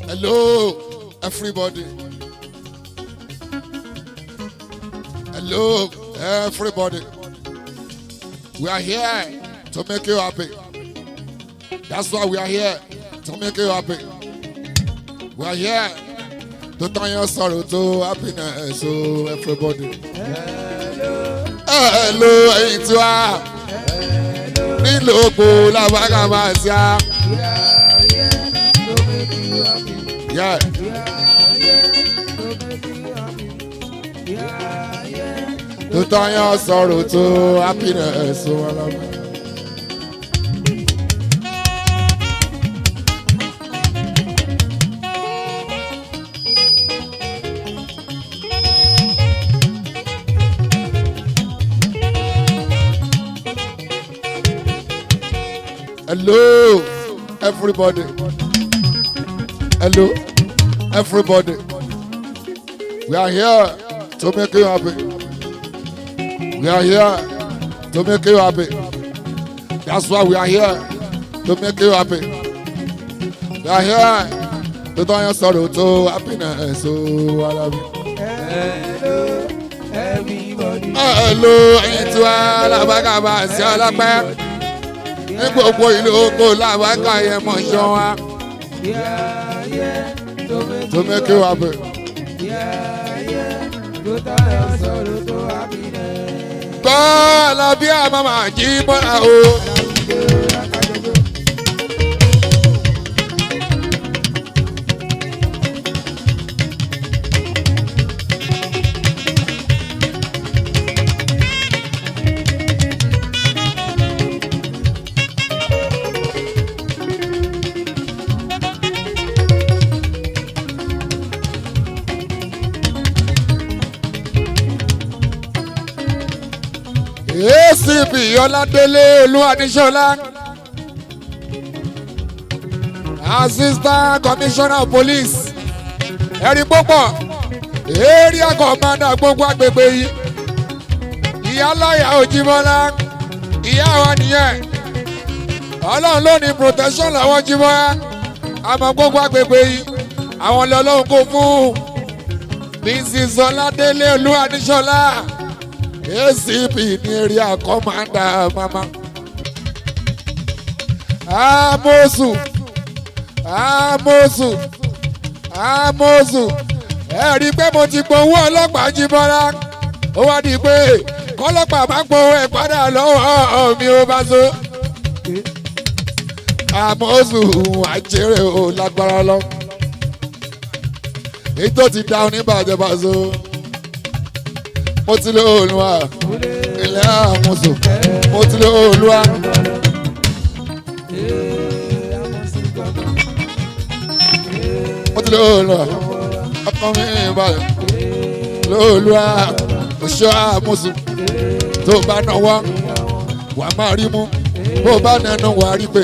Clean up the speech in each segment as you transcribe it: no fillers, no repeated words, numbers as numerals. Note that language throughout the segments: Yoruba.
Hello, everybody. Hello, everybody. We are here to make you happy. That's why we are here, to make you happy. We are here to turn your sorrow to happiness. So everybody. Hello, Iyana-llogbo. Iyana-llogbo la vaga masia. Yeah. To turn your sorrow to happiness. So hello, everybody. Hello, everybody. We are here to make you happy. We are here to make you happy. That's why we are here to make you happy. We are here to turn your sorrow to happiness. So I love you. Hello, everybody. Hello, Iyana-llogbo la vaga masia la pe. Ní gbogbo ìlú oko la vaga yẹ mọ̀ ṣọ́ wa. To make you happy. Gbọ́ la bí a máa jí bọ́lá o. ACP Ọládélé Olúwaníṣọlá, Assistant Commissioner of Police, ẹ̀rí púpọ̀, Area Commander gbogbo agbègbè yìí, Ìyáláyà Òjìbọ́lá, ìyá wa nìyẹn, Ọlọ́run ló ní protection lọ́wọ́ Jíbọ́lá, àmọ́ gbogbo agbègbè yìí, àwọn lọ́lọ́run kò fún Mrs. Ọládélé Olúwaníṣọlá. ACP ní area commander mama. Amosu ẹ rí i pé mo ti gbowó ọlọ́pàá Jíbọ́lá, ó wá di pé kọ́lọ́pàá bá gbowó ẹ̀ padà lọ́wọ́ mi ó bá so. Amosu àjèrè ò lágbára lọ, èyí tó ti dá oníbàjẹ́ bá so. Mo ti lé Olúwa ilé àmúṣù, mo ti lé Olúwa. Mo ti lé Olúwa ọkàn mi balẹ̀, lé Olúwa oṣù àmúṣù. Tó bá náwó wà máa rí mú, bó bá nẹnu wà rí pé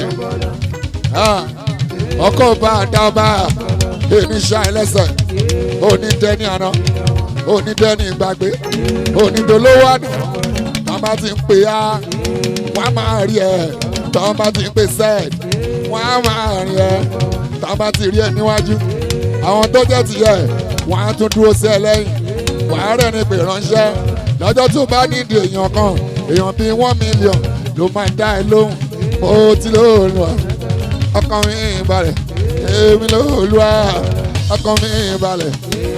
ọkọ̀ bá dá ọba èmi ṣá ẹlẹ́sẹ̀ onídẹ́ni àná onídẹ́ni ìgbàgbé onídolówó àná. Tọ́ bá ti ń pè á wọ́n á máa rí ẹ, tọ́ bá ti ń pè sẹ́ẹ̀d wọ́n á máa rí ẹ, tọ́ bá ti rí ẹ níwájú àwọn tó jẹ́ tìyẹ wọ́n á tún dúró sí ẹ lẹ́yìn. Wàá rẹ̀ ní pè ránṣẹ́ lọ́jọ́ tó bá nídìí èèyàn kan, èèyàn bíi 1 million ló máa dá ẹ lóhùn. Mo ti lé Olúwa ọkàn mi balẹ̀, èmi lé Olúwa ọkàn mi balẹ̀.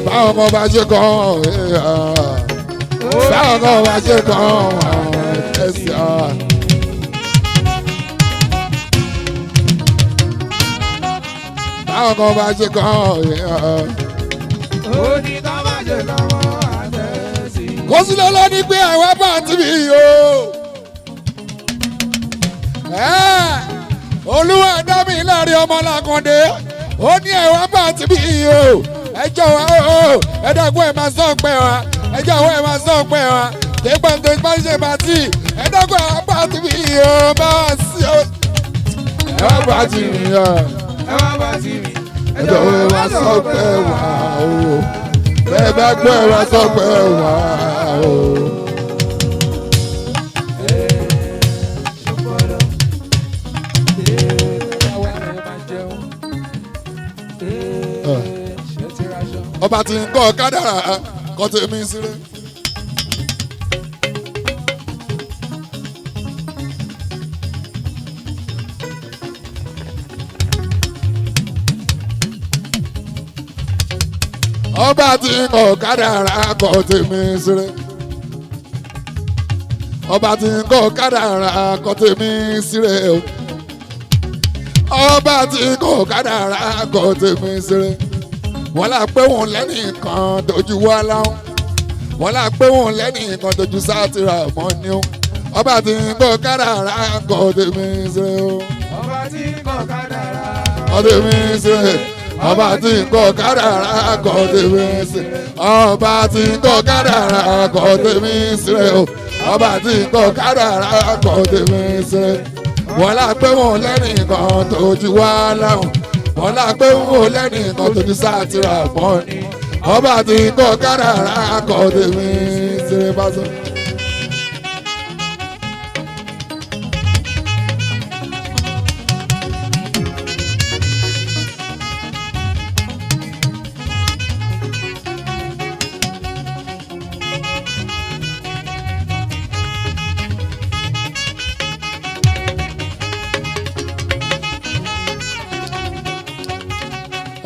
Báwọn kan bá ṣe kàn báwọn kan bá ṣe kàn ẹsẹ̀ báwọn kan bá ṣe kàn KOSILE ló ní pé àwọn bá ti bí o. Olúwa dá mi láàrin ọmọ Lákàndé, ó ní ẹ̀wọ̀n bá ti bí o. Ẹ jọ̀wọ́ o, ẹ dàgbọ́ ẹ máa sọ pé wa, ẹ jọ̀wọ́ ẹ máa sọ pé wa. Tẹ́gbọ́n tó bá ṣe pàtì, ẹ dàgbọ́ ẹ bá ti bí o. Bá wà sí o. Ẹ wá bá ti rí o. Ẹ wá bá ti rí, ẹ ẹjọ́ wa sọ pé wà o bẹ́ẹ̀ bá gbọ́ wa sọ pé wà o. ọba tí ń kọ́ kádàrá kọ́ tèmi sílẹ̀. ọba tí ń kọ́ kádàrá kọ́ tèmi sílẹ̀. ọba tí ń kọ́ kádàrá kọ́ tèmi sílẹ̀ o. ọba tí ń kọ́ kádàrá kọ́ tèmi sílẹ̀. wọ́n là pé wọ́n lẹ́nìkan tójú wá láwọn. wọ́n là pé wọ́n lẹ́nìkan tójú sátìrà mọ́ ni ó. ọba tí ń kọ́ kádàrá kọ́ tèmi sílẹ̀ o. ọba tí ń kọ́ kádàrá kọ́ tèmi sílẹ̀. ọba tí ń kọ́ kádàrá kọ́ tèmi sílẹ̀. ọba tí ń kọ́ kádàrá kọ́ tèmi sílẹ̀ o. ọba tí ń kọ́ kádàrá kọ́ tèmi sílẹ̀. wọ́n là pé wọ́n lẹ́nìkan tójú wá láwọn. wọ́n là pé wọ́n lẹ́nìkan tójú sátìrà mọ́ ni. ọba tí ń kọ́ kádàrá kọ́ tèmi sílẹ̀ bá sọ.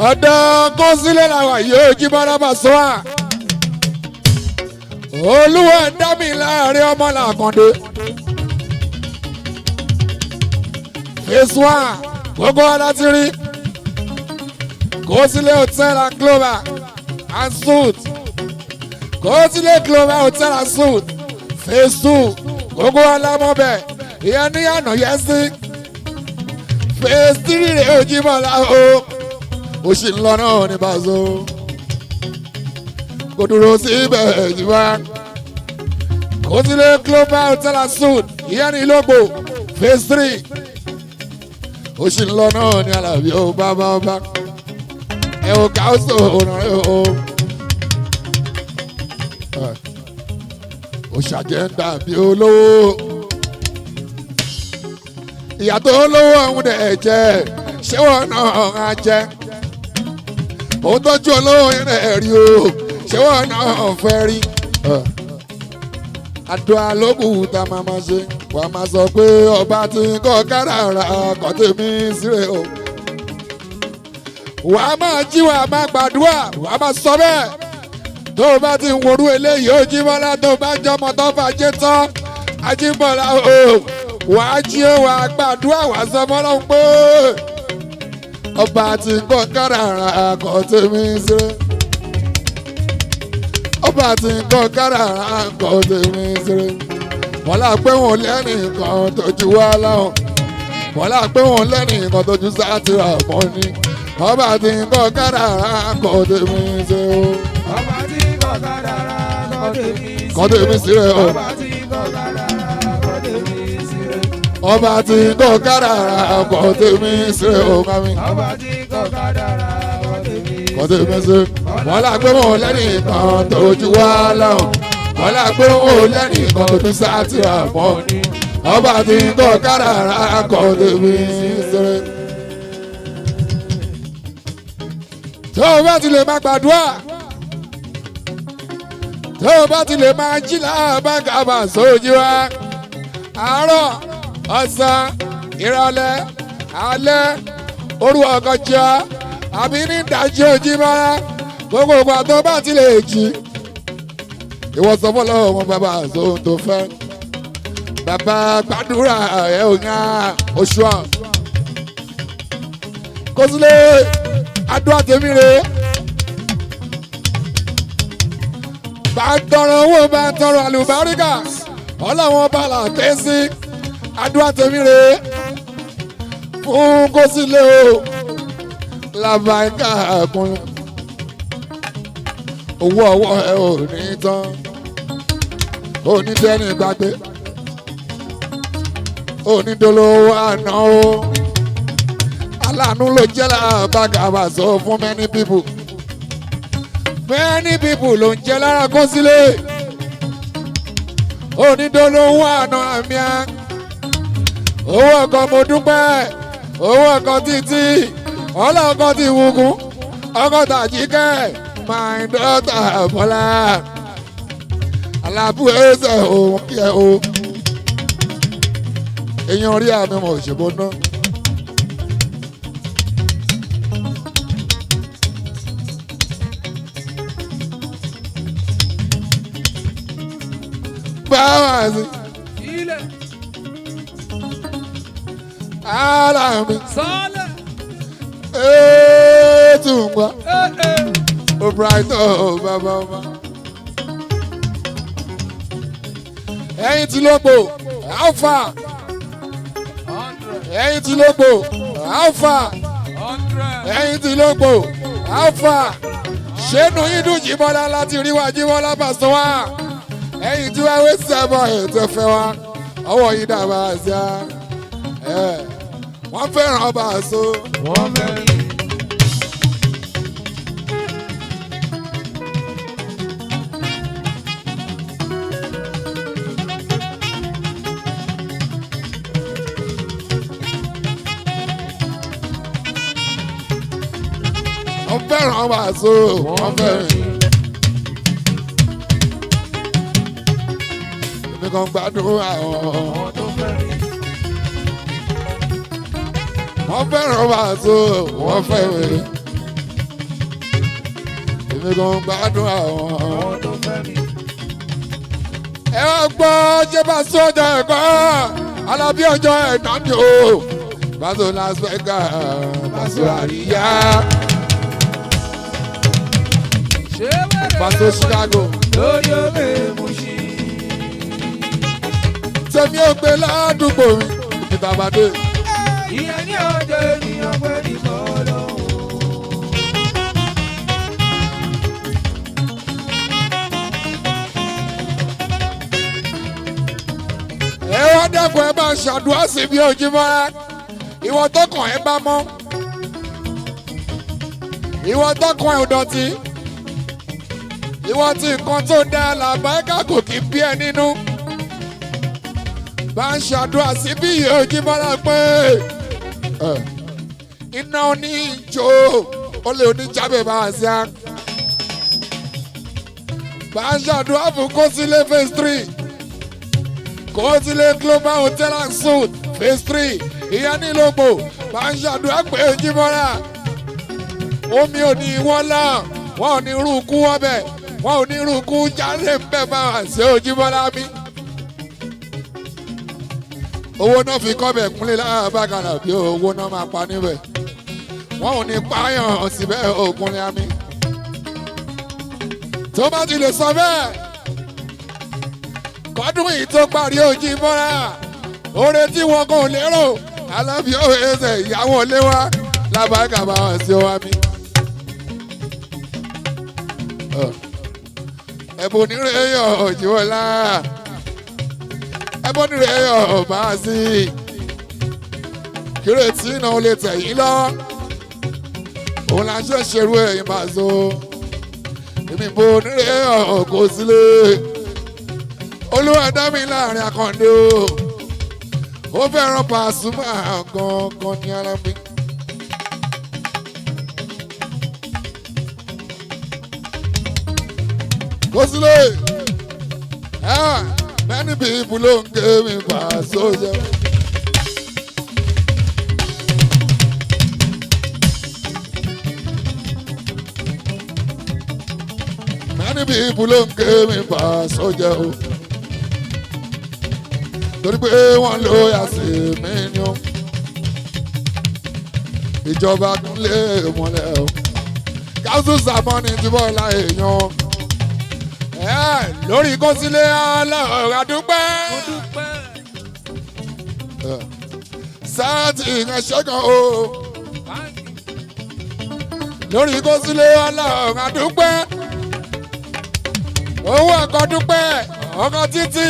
ọ̀dọ̀ KOSILE làwà yóò jí bọ́lá Pasuma. olúwa dá mi láàrin ọmọ làkàndé. phase 1 gbogbo wa láti rí. KOSILE hotel and global and suit. KOSILE global hotel and suit. phase 2 gbogbo wa lámọ́ bẹ̀ ìyẹn níyànà yẹn sí. phase 3 rẹ̀ ò jí bọ́lá o. ó sì ń lọ náà ní Paso kò dúró síbẹ̀ ìjìbá. KOSILE global hotel and suit Iyana-llogbo phase 3 ó sì ń lọ náà ní Alábí ó bábá ẹ ò ká ó sọ ọ̀nà rẹ o. ó ṣàjẹ́ ń dàbí olówó ìyá tó lówó ọ̀hún dẹ̀ jẹ́ ṣé wọ́n náà á jẹ́. òun tọ́jú olówó yẹn rẹ̀ rí o ṣé wọ́n náà fẹ́ rí. àdúrà lókù tá a máa ṣe wàá máa sọ pé ọba tí ń kọ́ kádàrá kọ́ tèmi sílẹ̀ o. wàá máa jí wàá máa gbàdúrà wàá máa sọ bẹ́ẹ̀ tó o bá ti ń worú eléyìí ó jí bọ́lá tó o bá jọmọ tó fàájẹ́ tán ajíbọ̀lá o wàá jí o wàá gbàdúrà wàá sọ fọlọ́n pé ọba tí ń kọ́ kádàrá kọ́ tèmi sílẹ̀. ọba tí ń kọ́ kádàrá kọ́ tèmi sílẹ̀. wọ́n là pé wọ́n lẹ́nìkan tójú wá láwọn. wọ́n là pé wọ́n lẹ́nìkan tójú sátìrà mọ́ ni. ọba tí ń kọ́ kádàrá kọ́ tèmi sílẹ̀. ọba tí ń kọ́ kádàrá kọ́ tèmi sílẹ̀ o. ọba tí ń kọ́ kádàrá kọ́ tèmi sílẹ̀. ọba tí ń kọ́ kádàrá kọ́ tèmi sílẹ̀ o mami. ọba tí ń kọ́ kádàrá kọ́ tèmi sílẹ̀. wọ́n là pé wọ́n lẹ́nìkan tójú wá láwọn. wọ́n là pé wọ́n lẹ́nìkan tójú sátìrà mọ́ ni. ọba tí ń kọ́ kádàrá kọ́ tèmi sílẹ̀. tó o bá ti lè máa gbàdúrà tó o bá ti lè máa jí láàbàgàbà sójú wa àárọ̀ ọ̀sán ìrọ̀lẹ́ alẹ́ òru ọ̀gànjọ́ àbí ní ìdájí ojúmọ́ra gbogbo ìgbà tó bá ti lè jí ìwọ sọ fọlọ́ wọn bàbá àzóhun tó fẹ́ bàbá gbàdúrà ẹ̀ ò yàn oṣù ọ̀ KOSILE àdúrà tèmi rè é bá ń tọrọ owó bá ń tọrọ àlùbáríkà ọlọ́wọ́n bá là ké sí àdúrà tèmi rè é fún KOSILE o làbàkà kún owó ọwọ́ ẹ ò ní tán onídẹ́ni gbàgbé onídolówó àná o aláàánú ló jẹ́ lábàgà wà sọ fún many people. Many people ló ń jẹ́ lára KOSILE. Onídolówó àná àmì á. Owó ọkọ̀ mo dúpẹ́. Owó ọkọ̀ títí. Ọlọ́kọ̀ ti wùkún. Ọkọ̀ tàjíkẹ́. My daughter Bọ́lá. Alábù ẹsẹ̀ òun kí ẹ o. Èèyàn rí àmì mọ̀ òṣèbó náà. Báwa sí. Ilé. Ara mi. Sọ́lẹ̀. Tùǹgbà. O Brighton bàbá ọba. Ẹyin tí ló gbò. Alpha. 100. Ẹyin tí ló gbò. Alpha. 100. Ẹyin tí ló gbò. Alpha. Ṣénu yín dùn Jíbọ́lá láti rí wa Jíbọ́lá Pasuma. Ẹyin tí wàá wé sẹ́bọ̀ ètò ẹ̀fẹ́ wa. Ọwọ́ yìí dàbà sí a. Wọ́n fẹ́ràn Paso. Wọ́n fẹ́ràn. Wọ́n fẹ́ràn Paso. Wọ́n fẹ́ràn. Èmi kan gbádùn àwọn. Wọ́n fẹ́ràn Paso. Wọ́n fẹ́ràn. Èmi kan gbádùn àwọn. Ẹ wá gbọ́ ṣé Paso ọjọ́ ẹ̀kọ́ Alábí ọjọ́ ẹ̀dá ni o. Paso Las Vegas, Paso àríyá. Paso Chicago. Lórí òkè Mùṣí. Tẹ̀mí ò gbé ládùúgbò mi, ìtàbàdé. Ìyẹn ní ọjọ́ ènìyàn pé nìkan lọ́wọ́. Ẹ wá dẹ́kun ẹ bá ń ṣàdúrà sí bí Ojúmọ́ra. Ìwọ tó kàn ẹ bá mọ́. Ìwọ tó kàn ẹ ò dọ̀tí. Ìwọ tí nǹkan tó dá làbáyíká kò kí bí ẹ nínú. Bá ń ṣàdúrà sí bí Ojúmọ́ra pé iná oníjó olè oníjàbẹ̀ bá wà sí á. Bá ń ṣàdúrà fún KOSILE phase 3. KOSILE Global Hotel and Suites phase 3. Iyana-llogbo. Bá ń ṣàdúrà pé Ojúmọ́ra. Omi ò ní wọ́n lá. Wọ́n ò ní rúkú ọbẹ̀. Wọ́n ò ní rúkú jáde ń bẹ̀ bá wà sí Ojúmọ́ra mi. Owó náà fi kọ́bẹ̀ kúnlẹ̀ lábàkàrà bí owó náà máa pa níbẹ̀. Wọ́n ò ní pààyàn síbẹ̀ òkúnlẹ̀ àmì. Tó bá ti lè sọ bẹ́ẹ̀, kọ́dún yìí tó parí Ojúmọ́ra. Oore tí wọn kò lérò, Alábí òwe ẹsẹ̀ ìyàwó lé wa lábàkàrà wọn sí wa mi. Ẹ̀bùn nírè yọ̀ Òjìwọlá. Ẹbọ ní rẹ̀ yọ̀ bá a sí. Kírètí náà lè tẹ̀yìn lọ. Òun la ṣe ṣerú ẹ̀yìn Paso. Èmi bo nírẹ̀ yọ̀ KOSILE. Olúwa dá mi láàrin Akàndé o. Ó fẹ́ràn Pasuma gangan ní Alábí. KOSILE. Many people don't give me Paso. Many people don't give me Paso. Torí pé wọ́n ló yà sí mi ni ó. Ìjọba tún lè mọ́lẹ̀ o. Káṣù sàmọ́ni ti bọ́ la èèyàn. Lórí KOSILE Ọlọ́run adúpẹ́. Sáàtì ìránṣẹ́ kan o. Lórí KOSILE Ọlọ́run adúpẹ́. Owó ọkọ̀ dúpẹ́. Ọkọ̀ títí.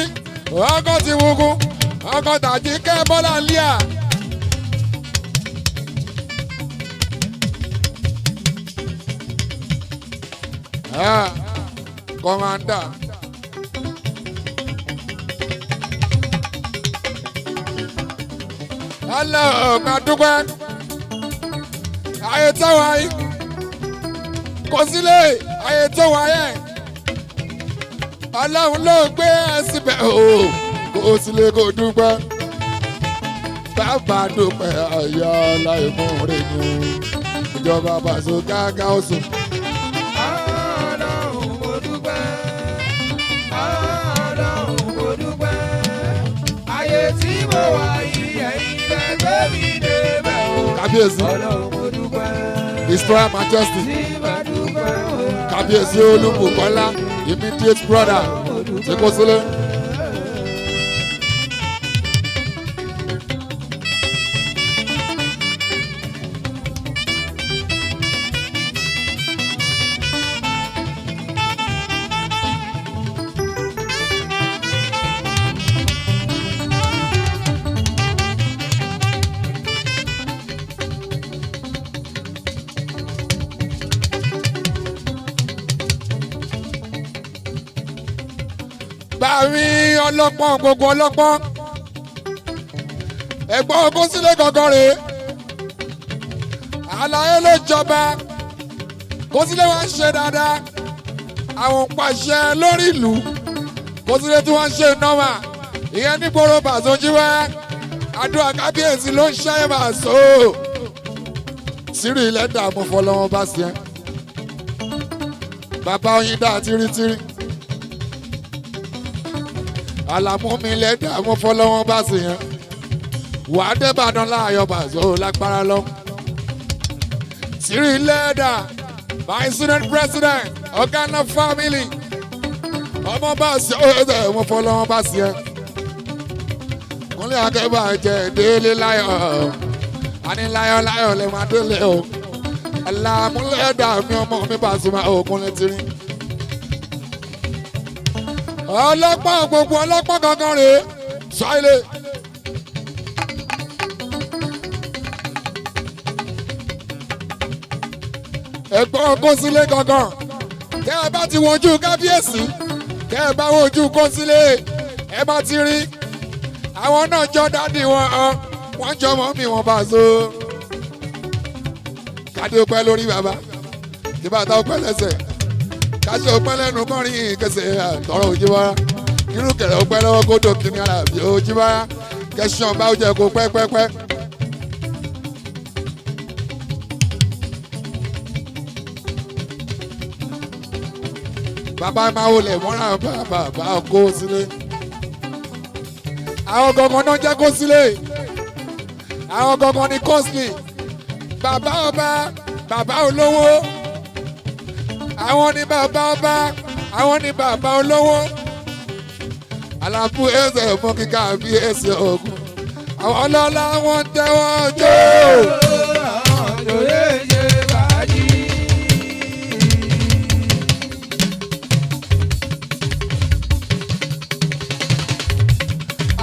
Ọkọ̀ ti wúkú. Ọkọ̀ tàjí kẹ́ Bọ́lá Líà. kọ́mándà. Hello, Madugba. Ayé tó wáyé. KOSILE, ayé tó wáyé. Ọlọ́run ló gbé ẹ síbẹ̀ o. KOSILE kò dúpẹ́. Bàbá dúpẹ́ ayé aláìmọ̀ rẹ̀ ni o. Ìjọba PASO gágá oṣù. Ọlọ́run mo dúpẹ́. Ọlọ́run mo dúpẹ́. Ayé tí mo wà yìí ẹ̀yin lẹ́gbẹ́ mi débẹ̀ o. Kábíyèsí. Ọlọ́run mo dúpẹ́. His Royal Majesty. Tí mo dúpẹ́ o. Kábíyèsí Olúbùkọ́lá, immediate brother ti KOSILE. Bàmí ọlọ́pọ́n gbogbo ọlọ́pọ́n ẹ̀gbọ́n KOSILE gangan rèé àlàyé ló jọba KOSILE wá ń ṣe dáadáa àwọn pàṣẹ lórí ìlú KOSILE tí wọ́n ń ṣe nọ́mà ìyẹn nígboro PASO jíwá àdúrà kábíyèsí ló ń ṣe PASO sírì ilẹ̀ dààmú fọlọ́wọ́n bá sí ẹ bàbá oyin dá tírítírí. Àlàmú mi lẹ́dà mo fọlọ́wọ́n bá sì yẹn wà á débàdàn láàyò PASO lágbára lọ. Siri lẹ́dà my student president Ọ̀gánà family ọmọ bá sì ọ̀dẹ̀ mo fọlọ́wọ́n bá sì yẹn. Kúnlé akẹ́bà jẹ́ délé láyọ̀ àní láyọ̀ lè máa délé o. Àlàmú lẹ́dà mi ọmọ mi Pasuma òkúnlé tiri. Ọlọ́pàá gbogbo ọlọ́pàá gangan rèé ṣáìlè. Ẹ̀gbọ́n KOSILE gangan tẹ́ ẹ bá ti wojú kábíyèsí tẹ́ ẹ bá wojú KOSILE ẹ bá ti rí àwọn náà jọ dádì wọn wọ́n jọ mọ́ mi wọn PASO. Kádé ó pẹ́ lórí bàbá kí bàtà ó pẹ́ lẹ́sẹ̀ káṣí ọpẹ́ lẹ́nu kọrin kẹsẹ̀ àtọrọ òjìbára irú kẹrẹ ọpẹ́ lọ́wọ́ kó dòkì ní ara bí òjìbára kẹsàn bá jẹ kó pẹ́pẹ́pẹ́. bàbá máa wọlé mọ́ra bàbá KOSILE àwọn gangan náà jẹ́ KOSILE àwọn gangan ní KOSILE bàbá ọba bàbá olówó. Àwọn ni bàbá ọba, àwọn ni bàbá olówó. Àlàfo ẹsẹ̀ mọ́ kíkà bí ẹsẹ̀ ogun. Àwọn ọlọ́lá wọn tẹ́wọ́ jó.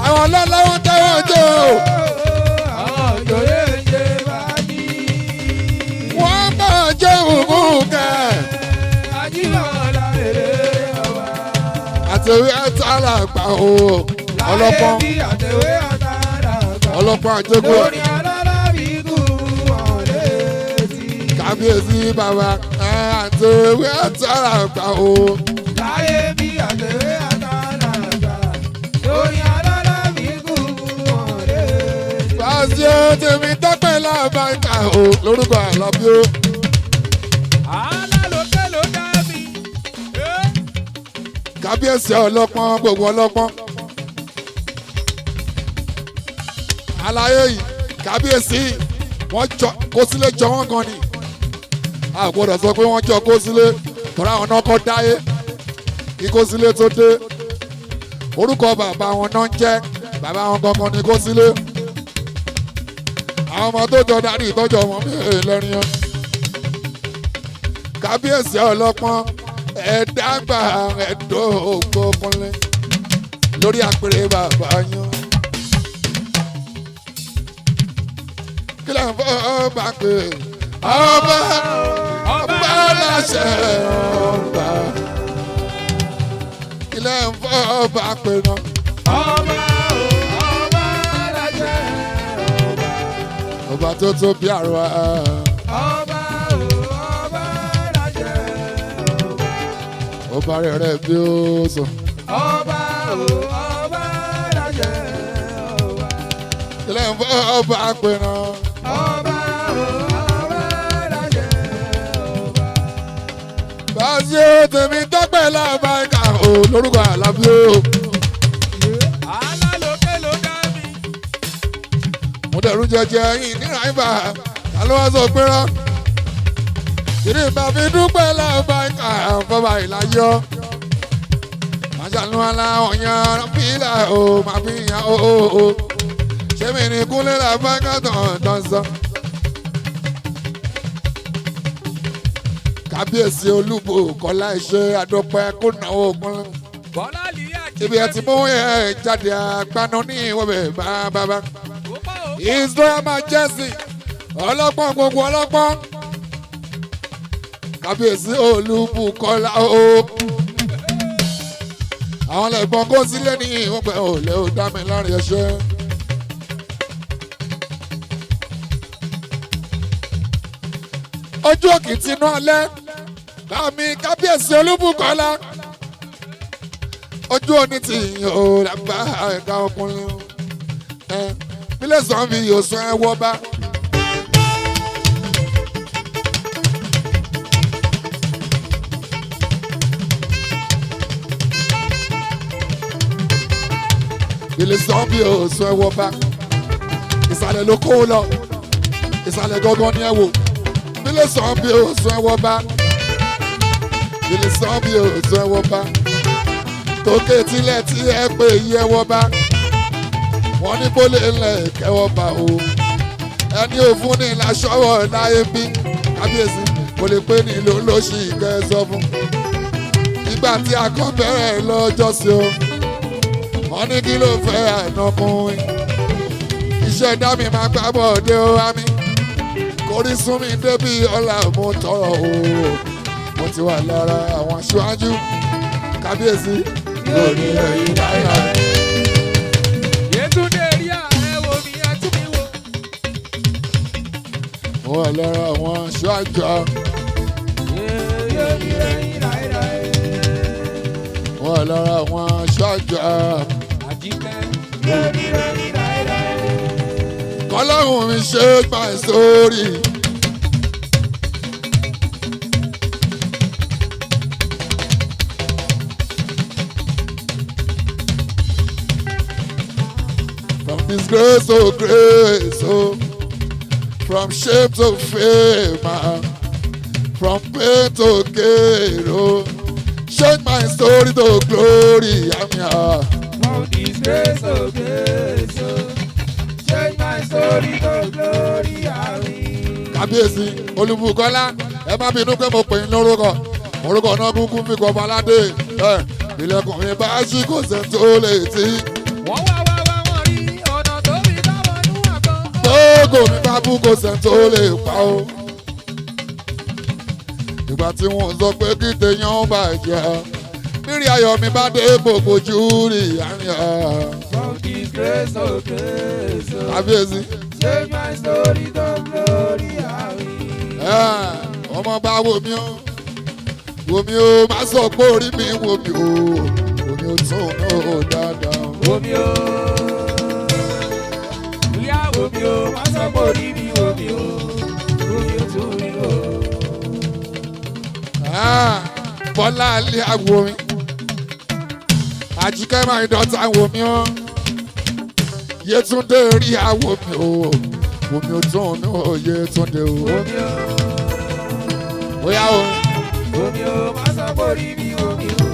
Àwọn ọlọ́lá wọn tẹ́wọ́ jó. Wọ́n bá jẹ́ ògùn kẹ́. Àtẹ̀wé àtàrà gbà o ọlọ́pọ́n ọlọ́pọ́n àjẹgbọ́ kábíyèsí bàbá àtẹ̀wé àtàrà gbà o. PASO tèmi tọ́pẹ́ lábàkà o lórúkọ Àlàbí o. Kábíyèsí ọlọ́pọ́n gbogbo ọlọ́pọ́n. Àlàyé yìí kábíyèsí wọ́n jọ KOSILE jọ wọ́n gan ni. A gbọ́dọ̀ sọ pé wọ́n jọ KOSILE tọ́ra àwọn náà kọ́ dáyé kí KOSILE tó dé. Orúkọ bàbá wọn náà ń jẹ́ bàbá wọn gangan ni KOSILE. Àwọn ọmọ tó jọ dárí ìtọ́jú ọmọ mi lẹ́rìn yẹn. Kábíyèsí ọlọ́pọ́n ẹ̀ẹ́dàgbà ẹ̀dọ́gbò kúnlẹ̀ lórí àpèrè bàbá yín. Kí ló ń fọ́ bá pè ọba láṣẹ ọba. ń fọ́ ọba pè náà. Ọba o, ọba lájẹ́ ọba. Ọba tó tó bí àrùn ẹ̀. Ọba o, ọba lájẹ́ ọba. Ọba rẹ̀ bí ó sọ. Ọba o, ọba lájẹ́ ọba. Ilé ń fọ́ ọba pè náà. Ọba o, ọba lájẹ́ ọba. Báṣe tèmi tọ́pẹ́ lábá ìka ò lórúkọ Àlàbí o. Alálòkè ló dá mi. Mo dẹ̀rù jẹjẹ yìí ní ráìbà, ta ló wá sọ pé rán? Kìnìún ìgbà fi dúpẹ́ lábá ìka fọba ìlàyọ̀. Màṣàlú aláwọ̀ yan fílà o, màá fi yan o. Ṣé mi ní kúnlẹ̀ lábá ìka tán sọ? Kábíyèsí Olúbò Kọ́lá iṣẹ́ àdọ́pẹ́ kó náwó kún. Bọ́lá Lìyà jí. Ibi ẹ ti mú yẹn jáde àgbàna ní ìwọ̀bẹ̀ bábábá. His Royal Majesty ọlọ́pọ́n gbogbo ọlọ́pọ́n. Kábíyèsí Olúbò Kọ́lá o. Àwọn lẹ́gbọ́n kó sílé ní ìwọ̀bẹ̀ òlẹ̀ ò dá mi lárin ẹṣẹ́. Ojú òkìtì inú alẹ́. Bámi Kábíyèsí Olúbò Kọ́lá. Ojú òní ti yàn ó lábá ẹ̀ka ọkùnrin. Bílẹ̀ sàn fi yóò sọ ẹ wọ́ bá. Bílẹ̀ sàn fi yóò sọ ẹ wọ́ bá. Ìsàlẹ̀ ló kó lọ. Ìsàlẹ̀ gangan ni ẹ wò. Bílẹ̀ sàn fi yóò sọ ẹ wọ́ bá. Bílẹ̀ sàn fi yóò sọ ẹ wọ́ bá. Tókè tilẹ̀ tí ẹ pé iye wọ́ bá. Wọ́n ní bólé ńlẹ̀ kẹwọ́ bá o. Ẹni òfun ní ìlàṣọ́wọ́ láyé bí. Kábíyèsí kò lè pé ní ló ló ṣì kẹ́ sọ fún. Ìgbà tí a kọ́ bẹ̀rẹ̀ lọ́jọ́ sí o. Wọ́n ní kí ló fẹ́ ànákùnrin. Iṣẹ́ dá mi máa gbábọ̀ dé o wá mi. Kórí sún mi débi ọ̀la mo tọrọ o. Mo ti wà lára àwọn aṣáájú. Kábíyèsí lórí ẹ̀yìn náírà. Yétúndé rí ààrẹ wo mi ẹ tún mi wò. Mo wà lára àwọn aṣáájú. Lórí ẹ̀yìn náírà. Mo wà lára àwọn aṣáájú. Àjíkẹ́ lórí ẹ̀yìn náírà. Kọ́lọ́hún mi ṣe my story. From disgrace to grace, oh. From shame to fame, from pain to gain, oh. Change my story to glory, I'm here. From disgrace to grace, oh. Change my story to glory, àmín. Kábíyèsí Olúbò Kọ́lá, ẹ má bínú pé mo pè ń lórúkọ. Orúkọ náà kúkú fi kọ́ Baládé. Ilẹ̀kùn mi bá ṣí kò sẹ́ni tó lè tì. Wọ́n wá wọ́n rí ọ̀nà tó fi dáwọ́ nú àgbọn. Tóògò mi bá bú kò sẹ́ni tó lè pa ó. Ìgbà tí wọ́n sọ pé kí téèyàn bàjẹ́. Bírí ayọ̀ mi bá dé gbogbo ojú rí àárín ẹ̀. From disgrace to grace, oh. Kábíyèsí. Change my story to glory, àmín. Ọmọ bá wo mi ó. Wo mi ó, má sọ pé orí mi wo mi ó. Wo mi ó tún ó dáadáa. Omi o, ìyá omi o, má sọ pé orí mi omi o, omi o tún mi o. Bọ́lá alẹ́ àwo mi. Àjíkẹ́ máa ń dọ́ta wo mi ó. Yétúndé rí àwo mi ó. Omi ó tún mi ó, Yétúndé ó. Omi o, Bóyá o. omi o, má sọ pé orí mi omi o,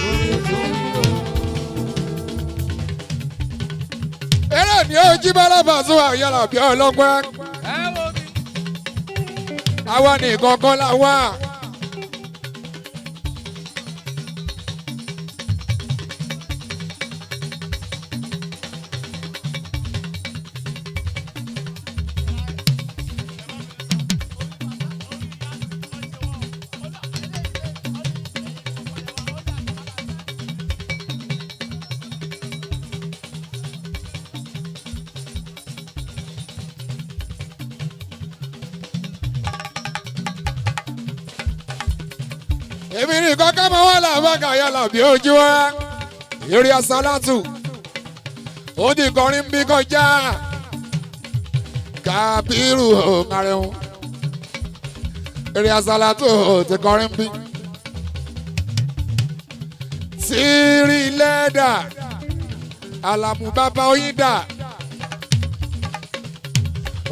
omi o tún mi o. Eré ni ó jí bọ́lá Pasuma yàrá bí ọlọ́pẹ́. Ẹ wo mi. Àwa ní kankan la wà. èmi nìkan ká máa wà lábàkà yàrá bí ojú wa eré asálàtù ó ní kọrin bí kọjá kábírù ọ̀kàrẹ̀hún eré asálàtù ó ti kọrin bí tírí lẹ́dà àlàmú bàbá oyin dà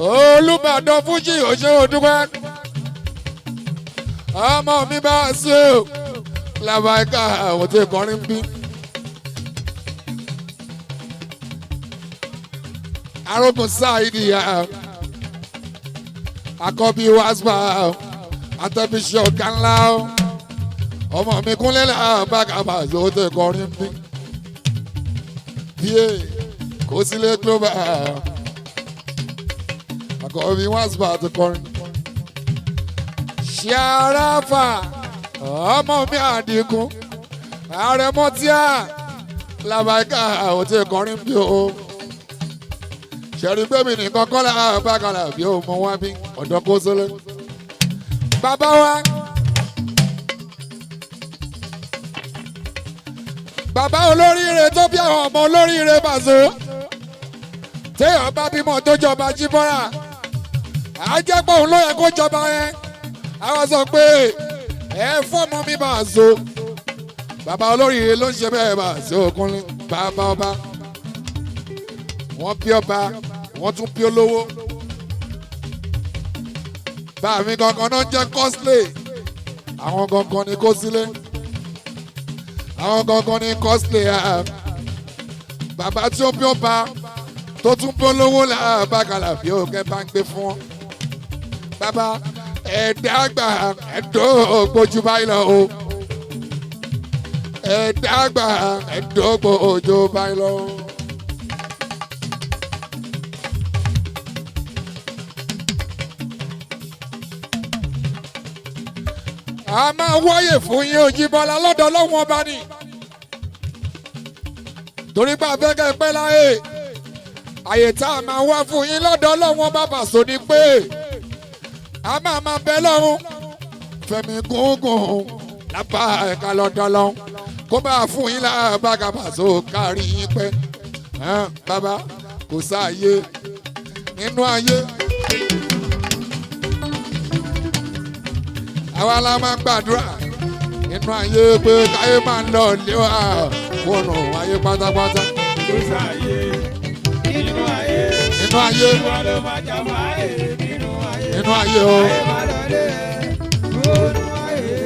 Olúbàdàn fújì òṣèré dúpẹ́ ọmọ mi bá ṣe o làbàkà àwọn tí kọrin bí. arógun sáìdì àkọ́bí wàásù àtẹ̀bíṣẹ́ ọ̀gá ńlá ọmọ mi kúnlẹ̀ làbàkà àwọn tí kọrin bí. bíyè KOSILE global àkọ́bí wàásù àti kọrin. Ṣàràfà ọmọ mi àdínkù àrẹ̀mọ́tíà làbàkà àwọn tí kọrin bí o. ṣẹ̀rí gbẹ̀mí nìkan kọ́lá bàkàlà bí o mọ wá bí ọ̀dọ́ KOSILE. bàbá wa bàbá olóríire tó bí àwọn ọmọ olóríire Paso téèyàn bá bímọ tó jọba jíbọ́ra àjẹpọ̀ òun ló yẹ kó jọba yẹn àwọn sọ pé ẹ fọmọ mi Paso bàbá olóríire ló ń ṣe bẹ́ẹ̀ Paso Kúnlé bàbá ọba wọ́n bí ọba wọ́n tún bí olówó bàmí gangan náà jẹ́ KOSILE àwọn gangan ní KOSILE àwọn gangan ní KOSILE bàbá tí ó bí ọba tó tún bí olówó làbàkàlà bí òkè bá ń gbé fún wọn bàbá ẹ̀dá àgbà ẹ̀dọ́ gbójú báyìí lọ o ẹ̀dá àgbà ẹ̀dọ́ gbójú báyìí lọ. a máa wáyè fún yín Òjìbọ́lá lọ́dọ̀ Ọlọ́run ọba ni torí pé abẹ́kẹ́ pẹ́ láyé àyè tá a máa wá fún yín lọ́dọ̀ Ọlọ́run ọba Paso ni pé a máa bẹ lọ́run fẹ̀mí gúngùn lápá ẹ̀ka lọ́dọ́lọ́ kó máa fún yín lábàkà Paso kárí yín pẹ́ bàbá kò sáàyè nínú ayé. àwa la máa gbàdúrà nínú ayé pé káyé máa ń lọ lé wa fóònù ayé pátápátá. kò sáàyè nínú ayé. nínú ayé. ìwọ ló máa jà fáyé nínú ayé. nínú ayé o. ayé máa lọ lé fóònù ayé.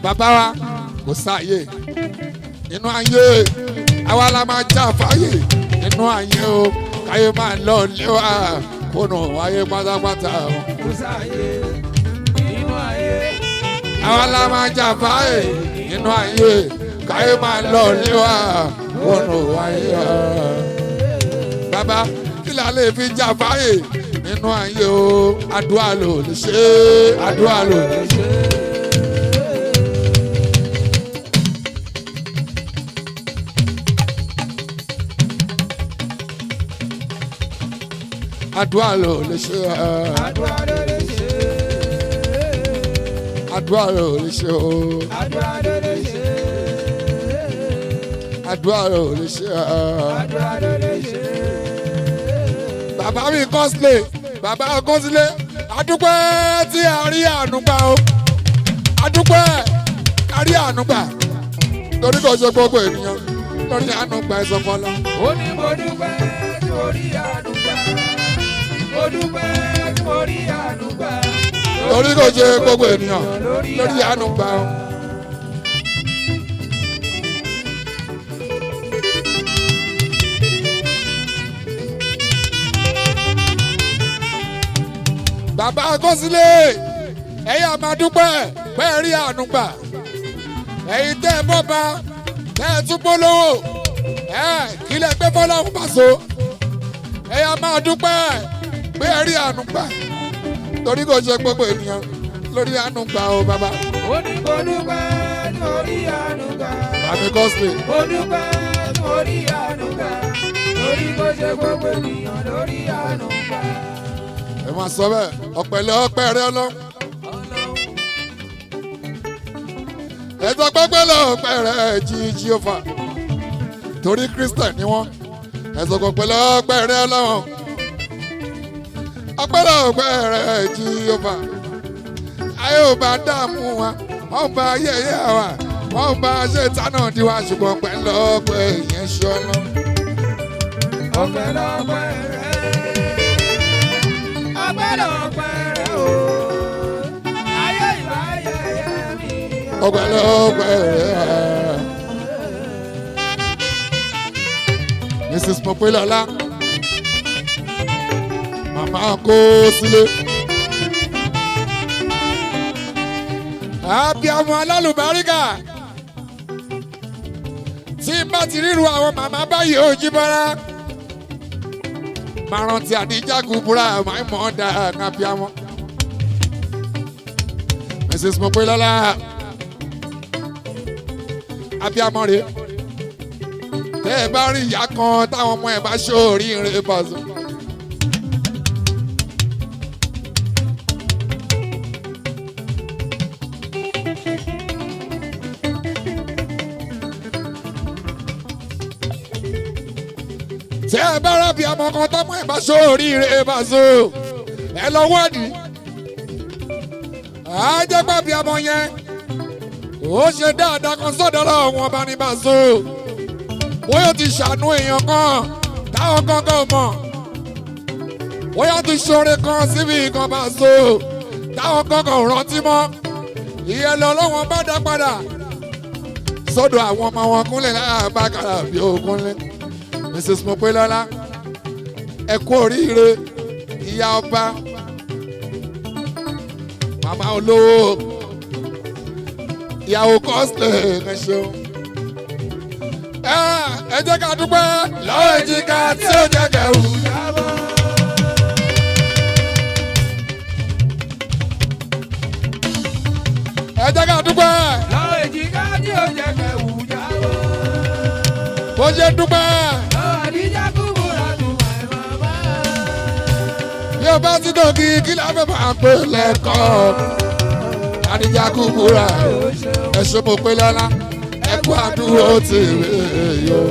bàbá wa kò sáàyè nínú ayé àwa la máa jà fáyè nínú ayé o káyé máa lọ lé wa fóònù ayé pátápátá o. kò sáàyè nínú ayé. àwa la máa jà fáyè nínú ayé káyé máa lọ lé wa fóònù ayé o. bàbá kí la lè fi jà fáyè nínú ayé o àdúrà ló lè ṣe àdúrà ló lè ṣe. àdúrà ló lè ṣe àdúrà ló lè ṣe. àdúrà ló lè ṣe o àdúrà ló lè ṣe. àdúrà ló lè ṣe àdúrà ló lè ṣe. bàbá mi KOSILE bàbá KOSILE adúpẹ́ tí a rí àánú gbà o adúpẹ́ a rí àánú gbà torí kò ṣe gbogbo ènìyàn lórí àánú gbà ẹ̀sọ́ fọlọ́. ó ní mo dúpẹ́ tí mo rí àánú gbà. mo dúpẹ́ tí mo rí àánú gbà. torí kò ṣe gbogbo ènìyàn lórí àánú gbà o. bàbá KOSILE ẹ̀yin máa dúpẹ́ pé ẹ rí àánú gbà ẹ̀yin tẹ́ ẹ bọ́ba tẹ́ ẹ tún polówó kí lẹ gbé fọlọ́run Paso ẹ̀yin máa dúpẹ́ pé ẹ rí àánú gbà torí kò ṣe gbogbo ènìyàn lórí àánú gbà ó bàbá. Ó ní kò dúpẹ́ lórí àánú gbà. Àmì KOSILE. Ó dúpẹ́ lórí àánú gbà. Torí kò ṣe gbogbo ènìyàn lórí àánú gbà. Ẹ máa sọ bẹ́ẹ̀ ọ̀pẹ̀lẹ̀ ọpẹ́ rẹ lọ. Ẹ sọ pẹ́pẹ́lẹ̀ ọpẹ́ rẹ Jíhófà torí Christian ni wọ́n. Ẹ sọ pẹ́pẹ́lẹ̀ ọpẹ́ rẹ lọ́wọ́. Ọpẹ́lẹ̀ ọpẹ́ rẹ Jíhófà. Ayé ò bá dààmú wa, wọ́n bá yẹ̀yẹ́ wa, wọ́n bá ṣètánà tiwa ṣùgbọ́n pẹ̀lú ọpẹ́ yẹn ṣọlọ. Ọpẹ́lẹ̀ ọpẹ́ rẹ. Ọpẹ́lẹ̀ ọpẹ́ rẹ o. Ayé ìwà yẹ̀yẹ́ mi. Ọpẹ́lẹ̀ ọpẹ́ rẹ. Mrs. Mopelola, Mama KOSILE. Abiyamọ alálùbáríkà. Tí n bá ti ríru àwọn màmá báyìí ó jí bọ́lá. Máa rántí Àdíjà Kúbúrà máa ń mọ̀ ọ́n dáa ní abiyamọ. Mrs. Mopelola. Abiyamọ rèé. Tẹ́ ẹ bá rí ìyá kan táwọn ọmọ ẹ̀ bá ṣoríire Paso. Tẹ́ ẹ bá rábì ọmọ kan tọ́mọ ẹ̀ bá ṣoríire Paso. Ẹ lọ wádìí. Àjẹpàbí ọmọ yẹn ó ṣe dáadáa kan sọ́dọ̀ lọ́wọ́ ọba ní Paso. Bóyá ti ṣàánú èèyàn kan táwọn kankan mọ̀. Bóyá ti ṣoore kan síbi kan Paso táwọn kankan rántí mọ́. Ìyẹn lọ lọ́wọ́ bá dá padà sọ́dọ̀ àwọn ọmọ wọn Kúnlẹ̀ láàbàkàrà bí Ògúnlé. Mrs. Mopelola, ẹ kú oríire ìyá ọba, màmá olówó, ìyàwó KOSILE ẹ ṣeun. Ẹ jẹ́ ká dúpẹ́ lọ́wọ́ èjìká tí ó jẹ́ kẹ̀wù. Ẹ jẹ́ ká dúpẹ́ lọ́wọ́ èjìká tí ó jẹ́ kẹ̀wù jábọ́. bó ṣe dúpẹ́. Lọ́wọ́ Àdíjà Kúbúrà dùn ẹ̀ màmá. Bí o bá ti dògì kí la fẹ́ máa pè lẹ́kọ̀ọ́. Àdíjà Kúbúrà ẹ ṣe Mopelola. Ẹ kú àdúró tèrè yó.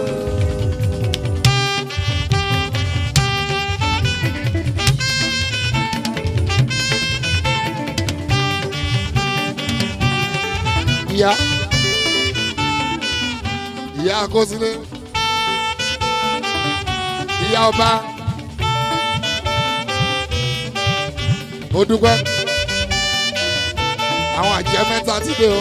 Ìyá KOSILE, ìyá ọba, mo dúpẹ́. Àwọn àjẹ́ mẹ́ta ti dé o.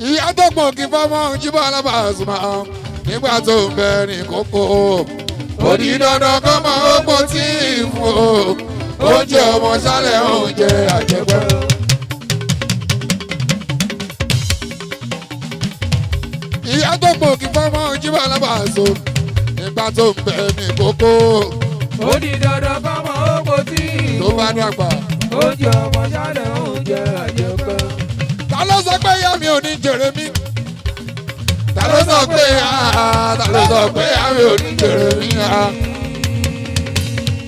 Ìyá tó pọ̀ kí fọ́mọ́ jíbọ̀ alábàásùmá nígbà tó ń bẹ ní kókó. Ó di dandan kọ́ mọ ópó tí ì fún o. Oúnjẹ ọmọ sálẹ̀ oúnjẹ àjẹpẹ́. Ìyá tó pọ̀ kí fọ́mọ́ jíbọ̀ alábàásù nígbà tó ń bẹ ní kókó. Ó di dandan kọ́ mọ ópó tí ì fún o. Tó bá dàgbà. Oúnjẹ ọmọ sálẹ̀ oúnjẹ àjẹpẹ́. Ta ló sọ pé ìyá mi ò ní jèrè mi? Ta ló sọ pé ìyá mi ò ní jèrè mi?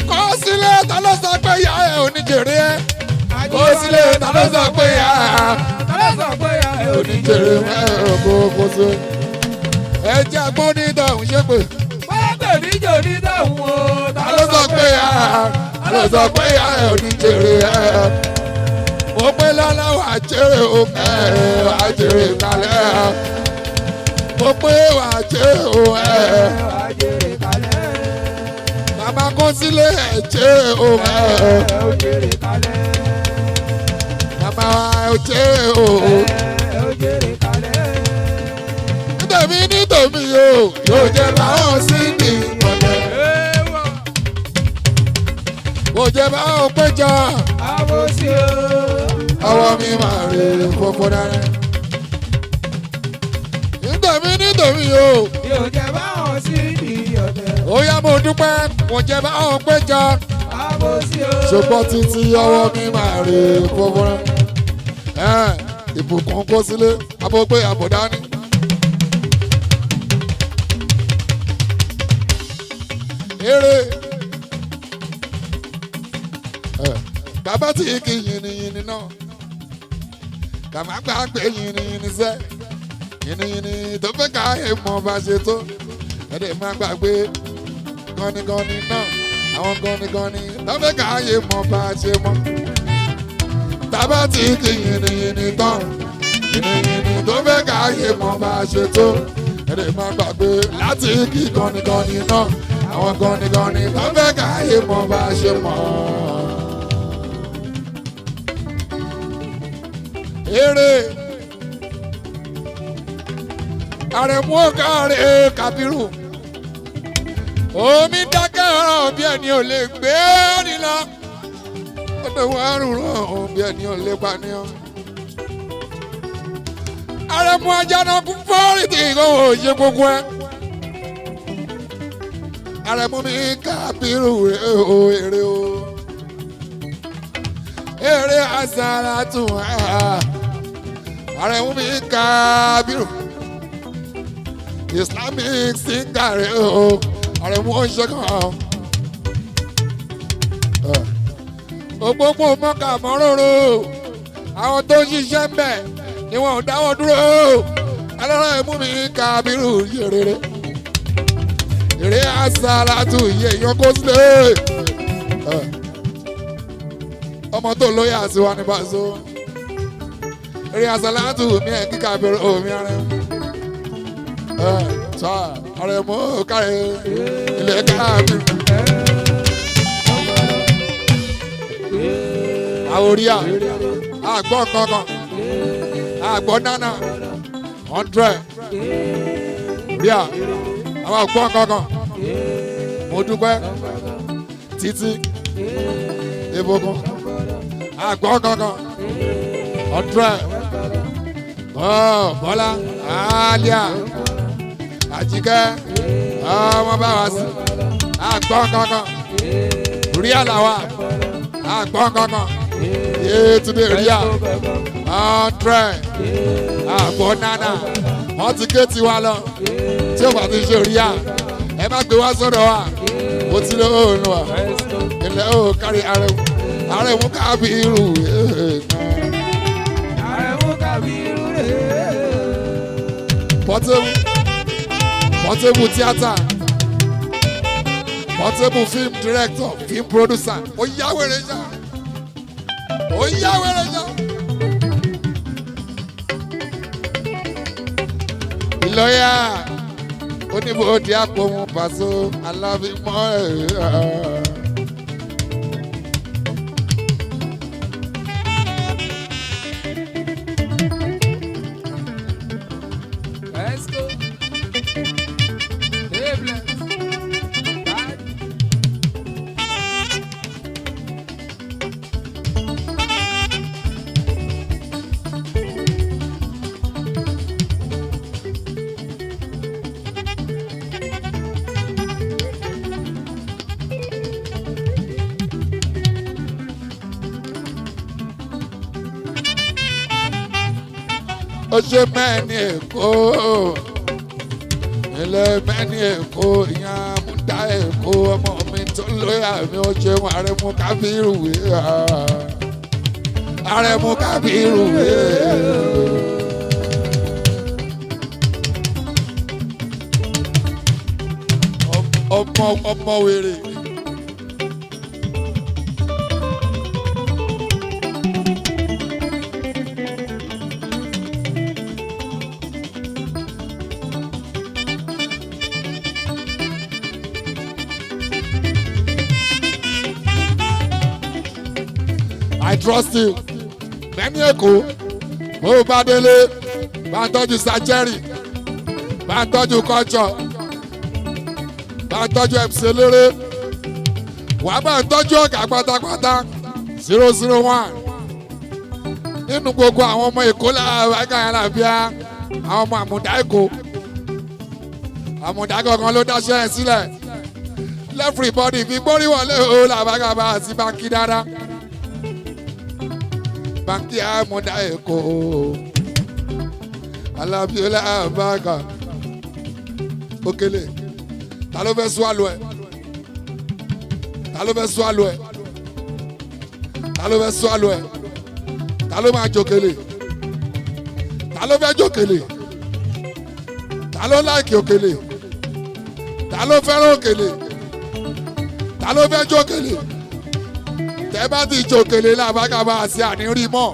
KOSILE, ta ló sọ pé ìyá ẹ ò ní jèrè ẹ? KOSILE, ta ló sọ pé ìyá ẹ ò ní jèrè mi? KOSILE, ẹ jẹ́ agbọ́n ní ìdáhùn ṣé pé. Bóyá pè ní jò ní dáhùn o. Ta ló sọ pé ìyá ẹ ò ní jèrè ẹ? Mopelola wà jèrè o, wà jèrè kalẹ̀. Mo pé wà jèrè o, Wà jèrè kalẹ̀. Mama KOSILE ẹ jèrè o, Ó jèrè kalẹ̀. Mama wa ẹ jèrè o. Ó jèrè kalẹ̀. Nítorí yóò jẹ báwọn sí ní ọ̀dẹ. Kò jẹ báwọn péjọ. Àbòsí o. Àwọn ọwọ́ mi máa rè fọ́fọ́ dáná. nítorí o. yóò jẹ báwọn sí ní ọ̀tẹ̀. ó yá mo dúpẹ́ mo jẹ báwọn péjọ. àbòsí o. ṣùgbọ́n títí ọwọ́ mi máa rè fọ́fọ́ dáná. ìbùkún kó sílé abógbé àbòdání. eré bàbá tí kì í yìnyín náà kàmá gbàgbé yìnyín sẹ́ yìnyín tó fẹ́ ká èèmọ̀ bá ṣe tó ẹ̀dẹ̀ má gbàgbé gọ́nigọ́ni náà àwọn gọ́nigọ́ni tó fẹ́ ká èèmọ̀ bá ṣe mọ́ bàbá tí kì í yìnyín tán yìnyín tó fẹ́ ká èèmọ̀ bá ṣe tó ẹ̀dẹ̀ má gbàgbé láti kí gọ́nigọ́ni náà àwọn gọ́nigọ́ni tó fẹ́ ká èèmọ̀ bá ṣe mọ́. Eré Àrẹ̀mú ọ̀kàrẹ̀ Kàbírù omi dákẹ́ ọ̀rọ̀ bí ẹni ò lè gbé ní lọ ó tó wọ́n rúrọ̀ bí ẹni ò lè pa ní ọ. Àrẹ̀mú Àjànàkú fọ́ọ̀rìtì ìkọ̀wé òye gbogbo ẹ. Àrẹ̀mú mi Kàbírù èrè o èrè àṣàrà tún wá. Àrẹ̀mú mi Kàbírù Islamic singer o Àrẹ̀mú ọ̀ṣẹ́kàn òpópó mọ́kà mọ́rọ́rọ́ àwọn tó ń ṣiṣẹ́ ń bẹ̀ ni wọ́n ò dáwọ́ dúró Àrẹ̀mú mi Kàbírù yèrèrè èrè àṣàlátù yẹ̀yàn kó sílẹ̀ ọmọ tó lóye àtiwá ní Paso èrè àṣàlátù mi ẹ̀ kíkà bẹ̀rẹ̀ omi Àrẹ̀mú Àrẹ̀mú kárẹ̀ ilẹ̀ Kàbírù àwòríà àgbọ̀ kankan àgbọ̀ nánà 100 ríà àwọn àgbọ̀ kankan mo dúpẹ́ títí ìbùkún àgbọ̀ kankan 100 Bọ́lá Àlíà Àjíkẹ́ ọmọ bá wá sí àgbọ̀ kankan ríà làwà àgbọ̀ kankan yéétúndé ríà 100 àgbọ̀ nánà wọ́n ti ké tiwa lọ tí ó bá ti ṣe ríà ẹ má gbé wá sọ́dọ̀ wa ó ti lé òun wa ilẹ̀ ó kárí Àrẹ̀mú Kàbírù Àrẹ̀mú Kàbírù rèé. Portable theatre Portable film director film producer ó yá wèrè já ó yá wèrè já. Ìlọ́yà oníbòdì àpòmù Paso alábìmọ́ ẹ̀. Let's go. Hey, bless. Bye. Ó ṣe mẹ́ni Èkó ilé mẹ́ni Èkó ìyá múdà Èkó ọmọ mi tó lóyà mi ó ṣe wọn Àrẹ̀mú Kàbírù Àrẹ̀mú Kàbírù ọmọ wèrè. I trust you. Mẹ́ni Èkó, mo bá délé, bá ń tọ́jú Sacheri, bá ń tọ́jú Culture, bá ń tọ́jú MC Eléré, wà bá ń tọ́jú ọ̀gá pátápátá 001. nínú gbogbo àwọn ọmọ Èkó láàbíà àwọn ọmọ àmùdá Èkó àmùdá gangan ló dáṣẹ́ ẹ̀ sílẹ̀ everybody fi gbórí wọlé o làbágàbà àti báńkì dáadáa báńkì àmùdá Èkó alábíọ́lá àbágà Òkèlè ta ló fẹ́ swallow ẹ̀ ta ló fẹ́ swallow ẹ̀ ta ló fẹ́ swallow ẹ̀ ta ló máa jòkèlè ta ló fẹ́ jòkèlè ta ló láìkì Òkèlè ta ló fẹ́ràn Òkèlè ta ló fẹ́ jòkèlè tẹ́ bá ti jòkèlè làbágàbà àti àníírí mọ́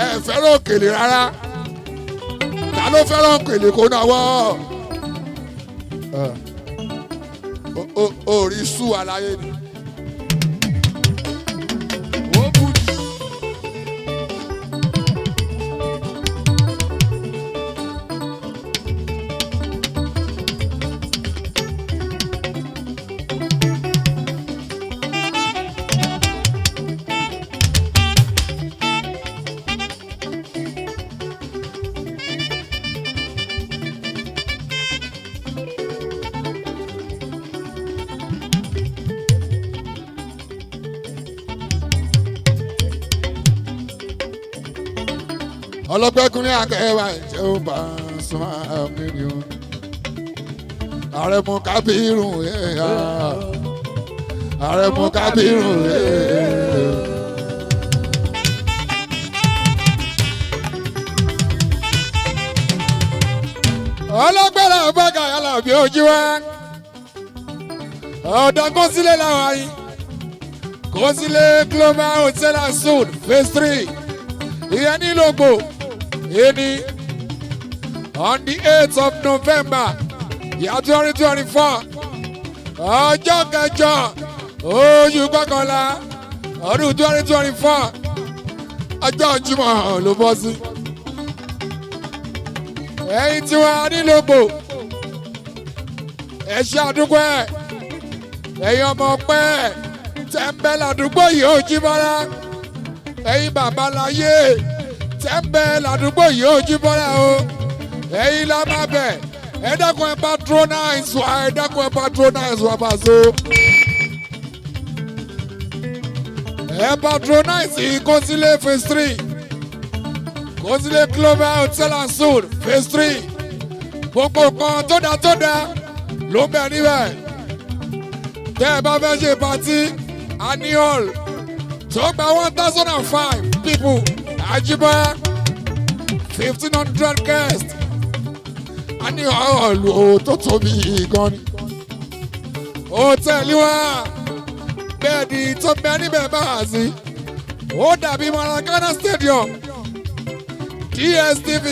ẹ fẹ́ràn Òkèlè rárá ta ló fẹ́ràn Òkèlè kó náwó orí sú àlàyé ni. ọlọ́gbẹ́kùnrin akẹ́wà ìjẹ́ ó bá súnmọ́ àmìnì o ààrẹ mú kábírù ààrẹ mú kábírù ọlọ́gbẹ́rẹ́ ọ̀bẹ́gà yálà bí ojú wa ọ̀dọ̀ KOSILE làwọn ayé KOSILE Global Hotel and Suites phase 3 Iyana-llogbo Eni on the 8th of November year 2024 ọjọ́ kẹjọ oṣù kọkànlá ọdún 2024 ọjọ́ Jímọ̀ ló bọ́ sí. ẹ̀yin tí wọ́n Iyana-llogbo ẹ ṣé àdúgbò ẹ̀ ẹ̀yin ọmọ pẹ́ tẹ́ńbẹ́ ládùúgbò yìí ó jí bọ́lá ẹ̀yin bàbá láyé tẹ́ńbẹ́ ládùúgbò yìí ó jí bọ́lá o ẹ̀yin la máa bẹ̀ ẹ dákun ẹ patronize wa ẹ dákun ẹ patronize wa Paso ẹ patronize KOSILE phase 3 KOSILE Global Hotel and Suites phase 3 gbogbo kan tó dá ló ń bẹ níbẹ̀ tẹ́ ẹ bá fẹ́ ṣe pàtí annual tó gba 1005 people àjíbọ́ 1500 guests annual tó tóbi gan ni hòtẹ́ẹ̀lì wa bẹ́ẹ̀ni tó bẹ níbẹ̀ bá a sí ó dàbí Maracana Stadium DSTV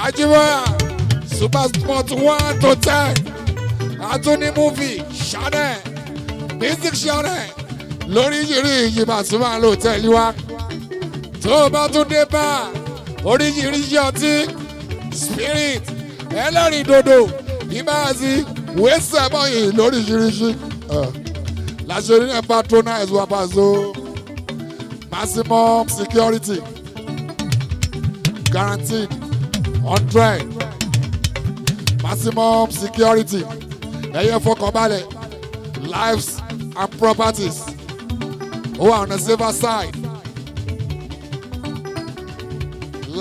àjíbọ́ Super Sport 1 to 10 àtúní movie channel music channel lórí yìírí Pasuma ló tẹ̀lé wa tó o bá tún dé bá oríṣiríṣi ọtí spirit ẹlẹ́rìn dòdò ìbáàzí wẹ́sẹ̀ mọ́yìn lóríṣiríṣi láṣẹ ní ẹ̀ patronize wa Paso maximum security guaranteed 100 maximum security ẹ̀yẹ fọkànbalẹ̀ lives and properties ó wà on the safer side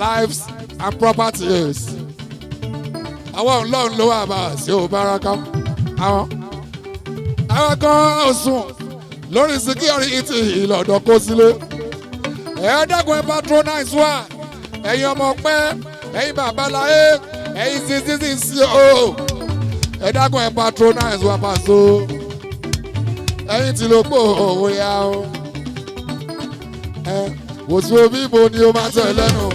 lives and properties àwọn ọlọ́run ló wà bá sí ò báraka àwọn kan ò sùn lórí security ìlọ̀dọ̀ KOSILE ẹ̀ dákun ẹ̀ patronize wa ẹ̀yin ọmọ pẹ́ ẹ̀yin bàbá láyé ẹ̀yin sí o ẹ̀ dákun ẹ̀ patronize wa Paso ẹ̀yin tí ló pò òwe ya o wò sí omi ibo ni o máa tẹ̀ lẹ́nu.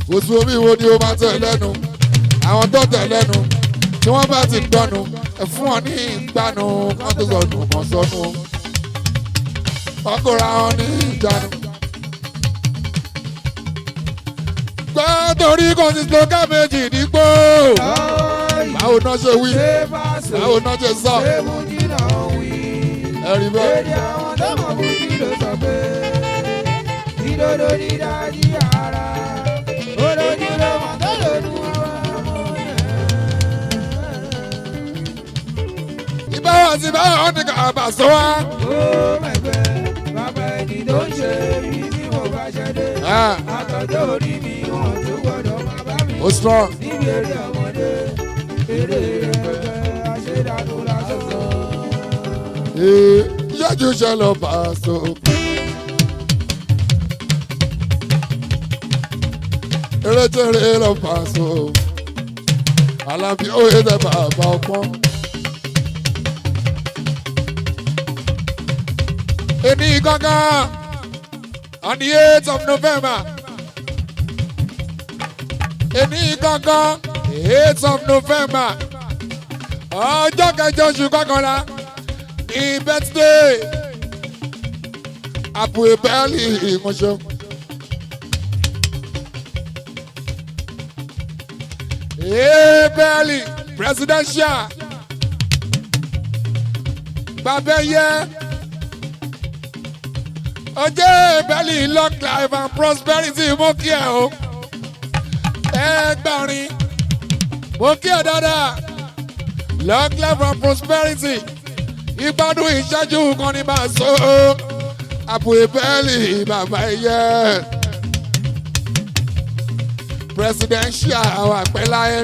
Wò sí omi ibo ni o máa tẹ̀ lẹ́nu àwọn tó tẹ̀ lẹ́nu tí wọ́n bá ti dọ́nu ẹ̀ fún wọn ní ìgbàanu kan tó sọnù mọ́ sọnù ọkùnrin àwọn ní ìjánu. torí kò sí slogan méjì nígbò. Báwo náà ṣe wí? Báwo náà ṣe sọ? Ẹ̀rí bẹ́ẹ̀. Èdè àwọn tó mọ̀ fún kí ló sọ pé ìdodo ní ìdájí ara olójú ló mọ̀ tó lòdù wọn. Ìbáwọ̀ sí báwọn ní ká bá sọ wá. Ó mẹ̀gbẹ́ bàbá ẹni tó ń ṣe ibi tí mo bá ṣe dé. Àtọ̀jọ́ orí mi wọn tó gbọ́dọ̀ máa bá mi. Ó strong. Níbi eré ọmọdé, eré ẹgbẹ́ àṣedànù lásán. Yájú ṣe lọ Paso. Eréjèrè lọ Paso. Alábí òye tẹ bàbá ọpọ́n. Èní gángan on the 8th of November. Èní gángan 8th of November. Ọjọ́ kẹjọ oṣù kọkànlá. Ní birthday àpò ìbẹ́ẹ̀lì ìmọ̀ṣọ́. Ìbẹ́ẹ̀lì presidential Babẹ́yẹ ọjọ́ ìbẹ́ẹ̀lì long life and prosperity mo kí ẹ o. Ẹgbàrin mo kí ẹ dáadáa long life and prosperity. Ìgbádùn ìṣẹ́jú kan ní bá a so àpò ìbẹ́ẹ̀lì bàbá ẹ̀yẹ presidential àwọn àpẹ́láyé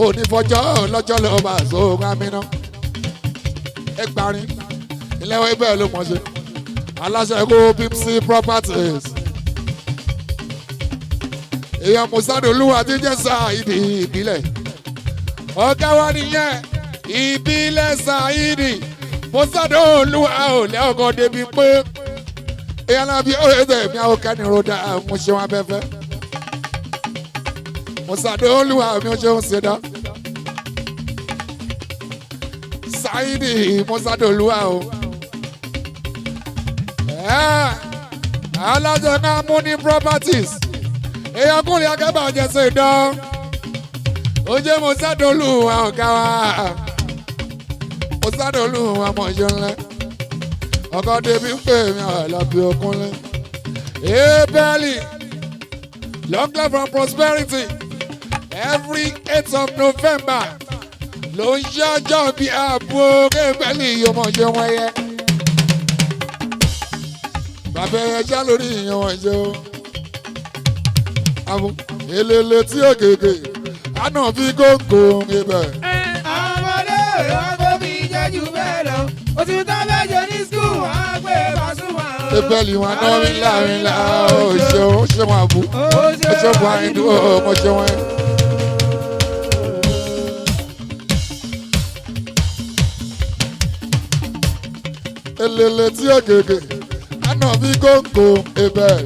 onífọjọ́ lọ́jọ́ ló bá a so rámínà Ẹgbàrin ìlẹ́wọ̀n ibẹ̀ ló mọ̀ ṣe aláṣẹ kó Pimsy Properties èèyàn mùsàdù olúwa tí jẹ́ sáà ìdí ìbílẹ̀ ọ̀gá wa nìyẹn. Ìbílẹ̀ Ṣáídì mọ́sádọ́ olúwa ò lẹ́ọ̀kan débi pé Iyana-llogbo òye mi àwọn kẹ́ni ròdà mo ṣe wọn abẹ́fẹ́ mọ́sádọ́ olúwa mi ò ṣe wọn ṣe dá Ṣáídì mọ́sádọ́ olúwa o. Alájọ náà mú ní properties èèyàn kúnlẹ̀ akẹ́bà jẹ́ ṣe dán ó jẹ́ mọ́sádọ́ olúwa ọ̀gá wa. Mo sáré olúwa mọ̀ ṣe ńlẹ̀ ọkọ̀ débi ń pè mí Àlàbí Òkúnlé. Ebeli long life and prosperity every 8th of November ló ń ṣọjọ́ bí ààbò Ebeli yóò mọ̀ ṣe wọ́n yẹ. Bàbá ẹ̀yẹ ṣá lórí ìyẹn wọ̀n ṣe o. Àbò èlèlè tí ògègè àná fi gógó ibẹ̀. Ebeli wọn náà rí ńlá ó ṣe wọn àbú ó ṣe wọn àìdú ọmọ ṣe wọn. Èlèlè tí ògègè àná bí góńgó ebẹ̀.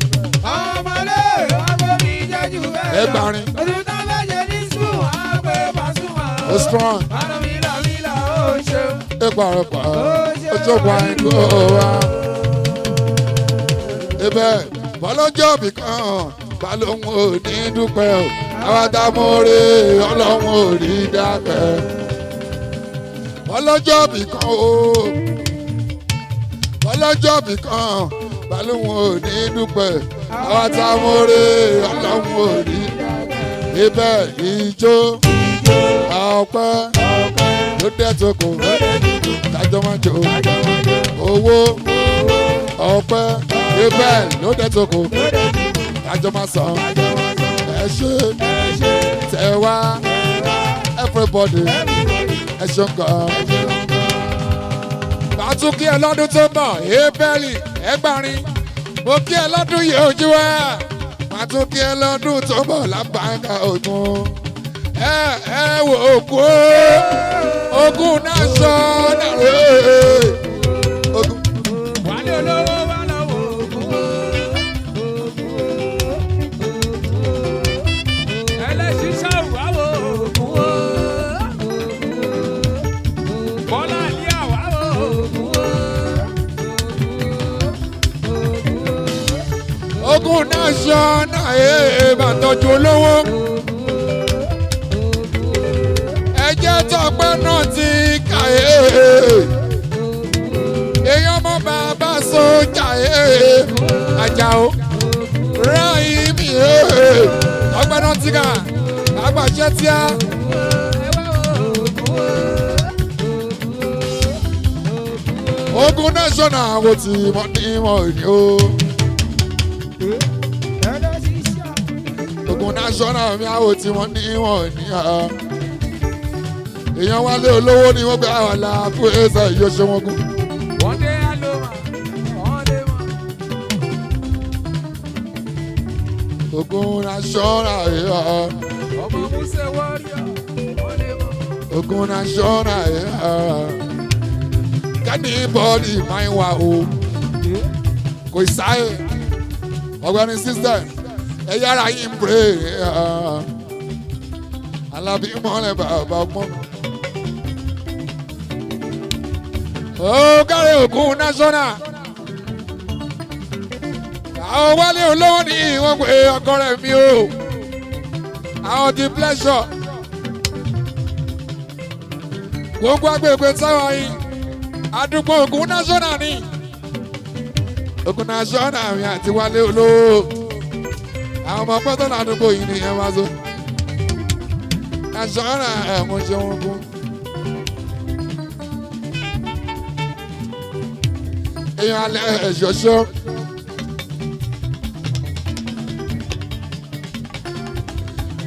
Ọmọlé ọgbọ́n mi jẹ́jú bẹ́ẹ̀ lọ. Ẹgbàrin. Oṣù tó lẹ́jẹ̀ ní sùn á pé Pasuma. Ó strong. Àná mílà ó ṣe. Ẹgbàrọ̀pá ó ṣe wọn àìdú ọwá. Ebẹ̀ bọ́lọ́jọ́ bì kan balóhùn ò ní dúpẹ́ o àwọn àtàmọ́rẹ́ ọlọ́run ò rí dápẹ́. Bọ́lọ́jọ́ bì kan o bọ́lọ́jọ́ bì kan balóhùn ò ní dúpẹ́ àwọn àtàmọ́rẹ́ ọlọ́run ò rí dápẹ́. Ebẹ̀ ijó ọpẹ́ ló dé tó kù kájọ máa jó owó ọpẹ́. Ebẹ̀ ló dé tó kù kájọ máa sàn. Ẹ ṣe tẹ wá everybody ẹ ṣe ń kàn. Màá tún kí ẹ lọ́dún tó ń bọ̀ Ebeli Ẹgbàrin mo kí ẹ lọ́dún yìí ojú wa. Màá tún kí ẹ lọ́dún tó ń bọ̀ lábàáńgá ògùn. Ẹ wo ògùn ògùn náà sọ dàrú ògùn. Wálé olówó wá lọ́wọ́ ẹlẹ́sìn ṣàwùwá wo ògùn wo. Bọ́lá ní àwá wo ògùn wo. Ògùn náà sọ national bá tọ́jú olówó. ẹjẹ́ tọpẹ́ náà ti kà èèyàn mọ́ bàbá sójà Àjàó Ráìmí ọgbẹ́ náà ti kà àgbàṣẹ́ tíá. Ogun national wo ti mọ ní mọ̀ ní o. Ogun national mi àwọ̀ tí wọ́n ní mọ̀ ní a. Èèyàn wálé olówó ni wọ́n gbé àwọn àlà fún ẹ̀sẹ̀ yóò ṣe wọn gún. Wọ́n dé àlọ́mà, wọ́n dé mọ́. Ogun national yìí. Ọmọ Musa warrior, wọ́n dé mọ́. Ogun national yìí. Kẹ́ni bọ́ọ̀lì máa ń wà o. Kò sáyé. Ọ̀gbẹ́ni system. Ẹ yára yín pray. Alábí mọ́lẹ̀ bàbá ọgbọ́n. Ó kárí Ogun national. Àwọn wálé olówó ní ìwọ̀n pé ọkọ rẹ̀ mi o. Àwọn ti pleasure. Gbogbo agbègbè táwọn yìí. Àdúgbò Ogun national ni. Ogun national mi àti wálé olówó. Àwọn ọmọ pẹ́tọ́ ládùúgbò yìí ni ẹ máa so. National ẹ̀wọ̀n ṣe wọn kú. Èèyàn alẹ́ ẹ̀ṣọ́ṣọ́.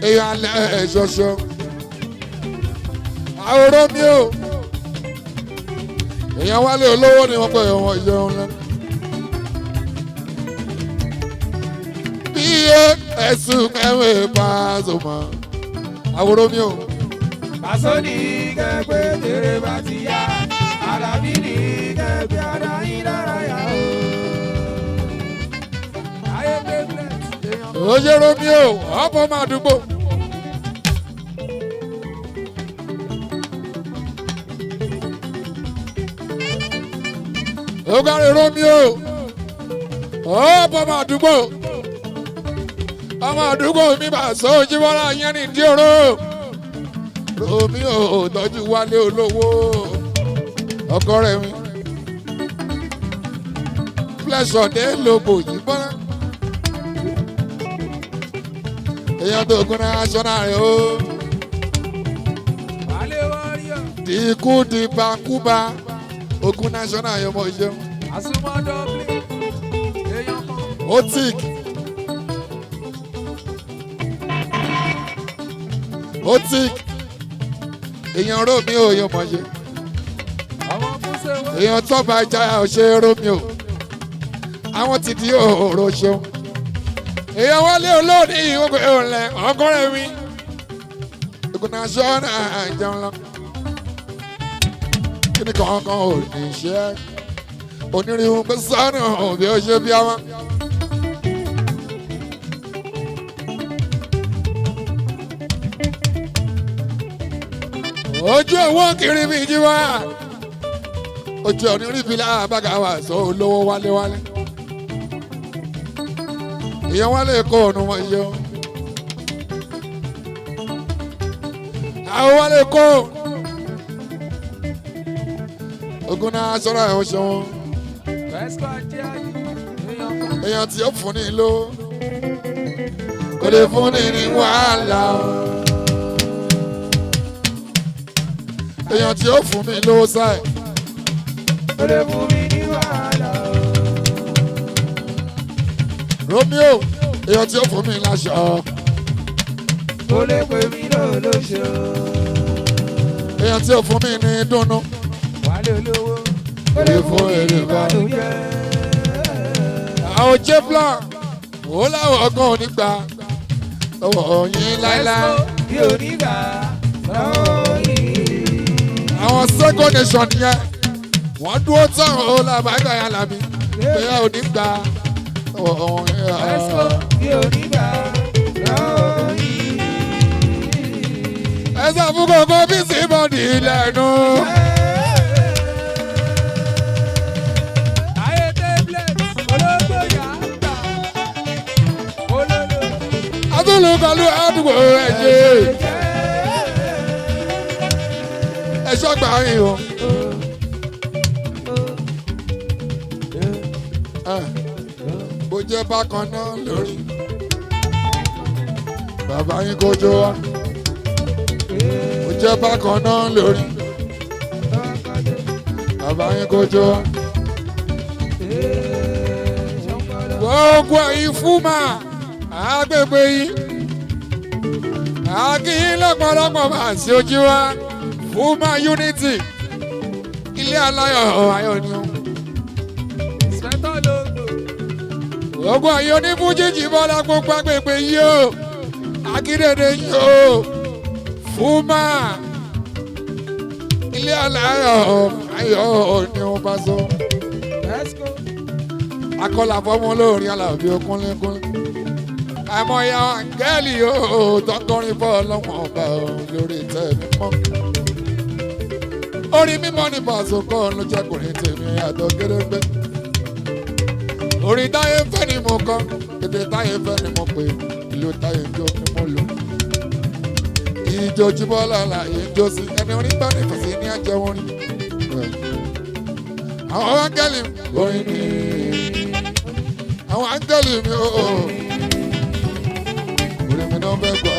Èèyàn alẹ́ ẹ̀ṣọ́ṣọ́. Àwòrán mi o. Èèyàn wálé olówó ni wọ́n pẹ̀ wọ́n ìjẹun lẹ́nu. Bí ẹ̀sùn ẹ̀wẹ̀ Pasuma. Àwòrán mi o. Paso ní kẹ́gbẹ́ tèrè bá ti yá. Àlàbí ní kẹ́gbẹ́ ara yín lára yá o. Ayé bẹ́ẹ̀ Ó ṣe romi o, ọ̀pọ̀ máa dùgbò. Ó kárí romi o, ọ̀pọ̀ máa dùgbò. Ọmọ àdúgbò mi bá sọ Ojúbọ́lá yẹn ní ìdí òró. Romi o, tọ́jú wálé olówó. Ọkọ rẹ̀ mi. Pleasure dé lóbo yìí bọ́lá. Èèyàn tó Ogun national rẹ̀ o. wálé warrior. Dìkú di Bakuba. Ogun national yẹn mọ̀ ṣeun. Pasuma dọ́bìlì. Èèyàn kan. Otik. Otik. Èèyàn Romi o yóò mọ̀ ṣe. Ọmọ Musa warrior. Èèyàn tọ́ba ìjayà ò ṣe Romi o. Àwọn ti di òòrò ṣeun. Èèyàn wálé olóòní ìwọ̀n pé òun lẹ̀ ọgọ́rẹ̀ mi. Ogun national jẹun lọ. Kíni kankan ò ní ṣe é. Onírìhun pé sọ́nà òbí ó ṣe bí àwọn. Ojú òwò kiri mi jí wá. Ojú onírìbí láàbàgà wà sọ olówó wálé wálé. Èèyàn wálé kó ònú wọn yẹ o. Àwọn wálé kó. Ogun national ẹ̀ ń ṣe wọn. Pẹ́sìkò ajé ayé. Èèyàn kan. Èèyàn tí ó fún ní ló. Kò lè fún ní ní wàhálà o. Èèyàn tí ó fún mi ló sáì. Ó lè fún mi ní wàhálà o. Romeo, èèyàn tí ó fún mi láṣọ. Ó lè pè mí lóṣù. Èèyàn tí ó fún mi ní dùnnú. Wálé olówó. Ó lè fún èrè bá. ìbànújẹ́. Àwọn Jeflan, ó láwọn ọgbọ́n onígbà. Lọ́wọ́ yín láíláí. Bí onígbà lọ́wọ́ yìí. Àwọn second nation yẹn, wọ́n dúró tán ó làbàgbà yẹn làbí. Bẹ́ẹ̀ onígbà. Lọ́wọ́ yín láíláí. Bí onígbà lọ́wọ́ yìí. Ẹ sọ fún gbogbo bí síbọ̀dì lẹ́nu. Ayé tablet ológbò yá gbà. Ó olúkọlù àdúgbò ẹ̀jẹ̀ ẹ̀ṣọ́ gbà yín o. Bó jẹ́ bákan náà lórí bàbá yín kó jó wá. Bó jẹ́ bákan náà lórí bàbá yín kó jó wá. Gbogbo ẹ̀yin Fúmà agbègbè yìí àkíyín lọ́pọ̀lọpọ̀ máa ṣe ojú wa Fúmà unity ilé aláyọ̀ ayọ̀ ni ó. Gbogbo ẹ̀yin onífújì Jíbọ́lá gbogbo agbègbè yìí o Akíndéde yìí o Fúmà ilé aláyọ̀ ayọ̀ ni ó bá sọ. Akọ́là fọ́mọ olórin Alábí Kúnlékúnlé. Àmọ́ ìyá Áńgẹ́lì yóò tọkọrin bọ́ ọlọ́wọ́n ọba lórí ìtẹ́ mímọ́. Orin mímọ́ ní Pàṣọ kọ́ ló jẹ́ kùnrin tèmi àtọ́ gédégbé. Orin táyé fẹ́ ni mo kọ́, èdè táyé fẹ́ ni mo pè, ìlú táyé jó ni mo lò. Ìjọ Jíbọ́lá láàyè jó sí ẹni orin bá ní fèsì ní àjẹ orin. Àwọn áńgẹ́lì orin ni àwọn áńgẹ́lì mi ò orin mi náà fẹ́ gbọ́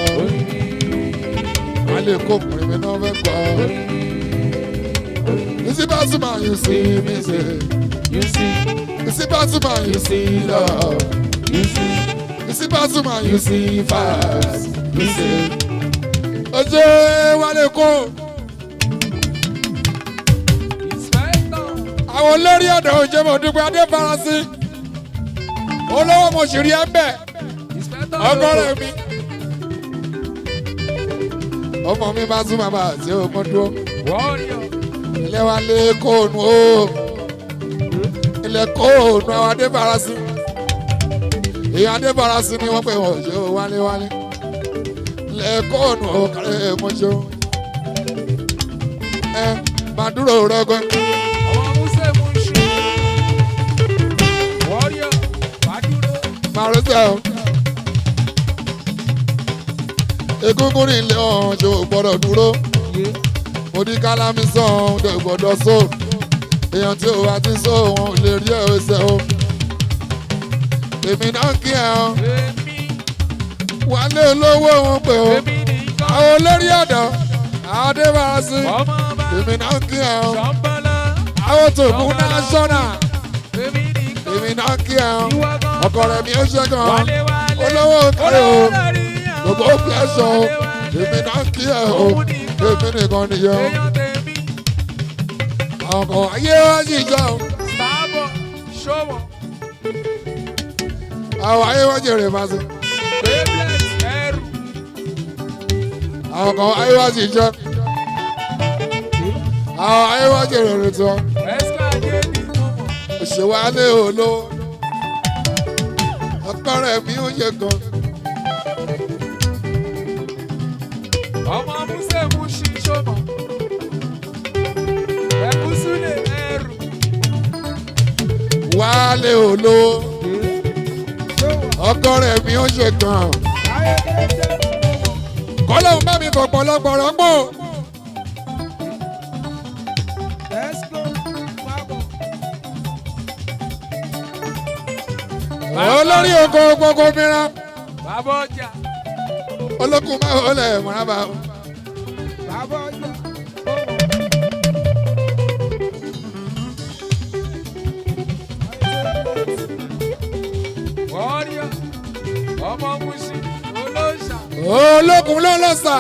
alẹ́ kó orin mi náà fẹ́ gbọ́. You see Pasuma, you see me say, you see Pasuma, you see love, you see Pasuma, you see vibes, you see. Oje wale ko. Àwọn olórí ọ̀dọ́ òjò mọ̀ dúpẹ́ adé faransé. Olówó mo sì rí ẹ̀bẹ̀ ọgọ́rẹ̀ mi. Ọmọ mi máa sún màmá àti òkun dúró. Ilé wa lé kóònù o. Ilé kóònù àwọn adé faransé. Èèyàn adé faransé ni wọ́n pè wọ́n ṣe wálé wálé. Ilé kóònù o kàlẹ́ mọ́ṣọ́. Ẹ máa dúró rẹ́gbẹ́. Marcel egungun ní ilé ọ̀hún ṣe ò gbọ́dọ̀ dúró mo ní kálámì sàn dẹ̀ gbọ́dọ̀ sọ èèyàn tí ò wá ti sọ wọn ò lè rí ẹ̀wẹ̀sẹ̀ o èmi náà kí ẹ ọ́ wálé olówó wọn pè ó àwọn olórí ọ̀dọ́ adébárasí èmi náà kí ẹ ọ́ àwọn tòkun náṣọ́nà èmi náà kí ẹ ọ́ ọkọ rẹ mi ó ṣe gan olówó kárẹ o gbogbo pẹsọ èmi náà kí ẹ o èmi nìkan nìyẹn ọkọ ayé wá sí ìjọ àwọn ayé wá jèrè máa ṣe ọkọ ayé wá sí ìjọ àwọn ayé wá jèrè rẹ tó òṣèwálé olówó. Ọkọrẹ mi ò yẹ gan. Ọmọ Musa mú sí sọ́mọ. Ẹ̀kúsú lè ẹrù. Wálé olówó. Ọkọrẹ mi ò yẹ gan. Kọ́lọ́hún bá mi fọ̀pọ̀lọpọ̀ rọ́pò. Olórí oko gbogbo mìíràn. Bàbá ọjà. Olókùn máa wọlé mọ̀nàbà. Bàbá ọjà. Wọ́ọ̀rìà. Ọmọ Musi. Olóòṣà. Olókùn ló lọ sà.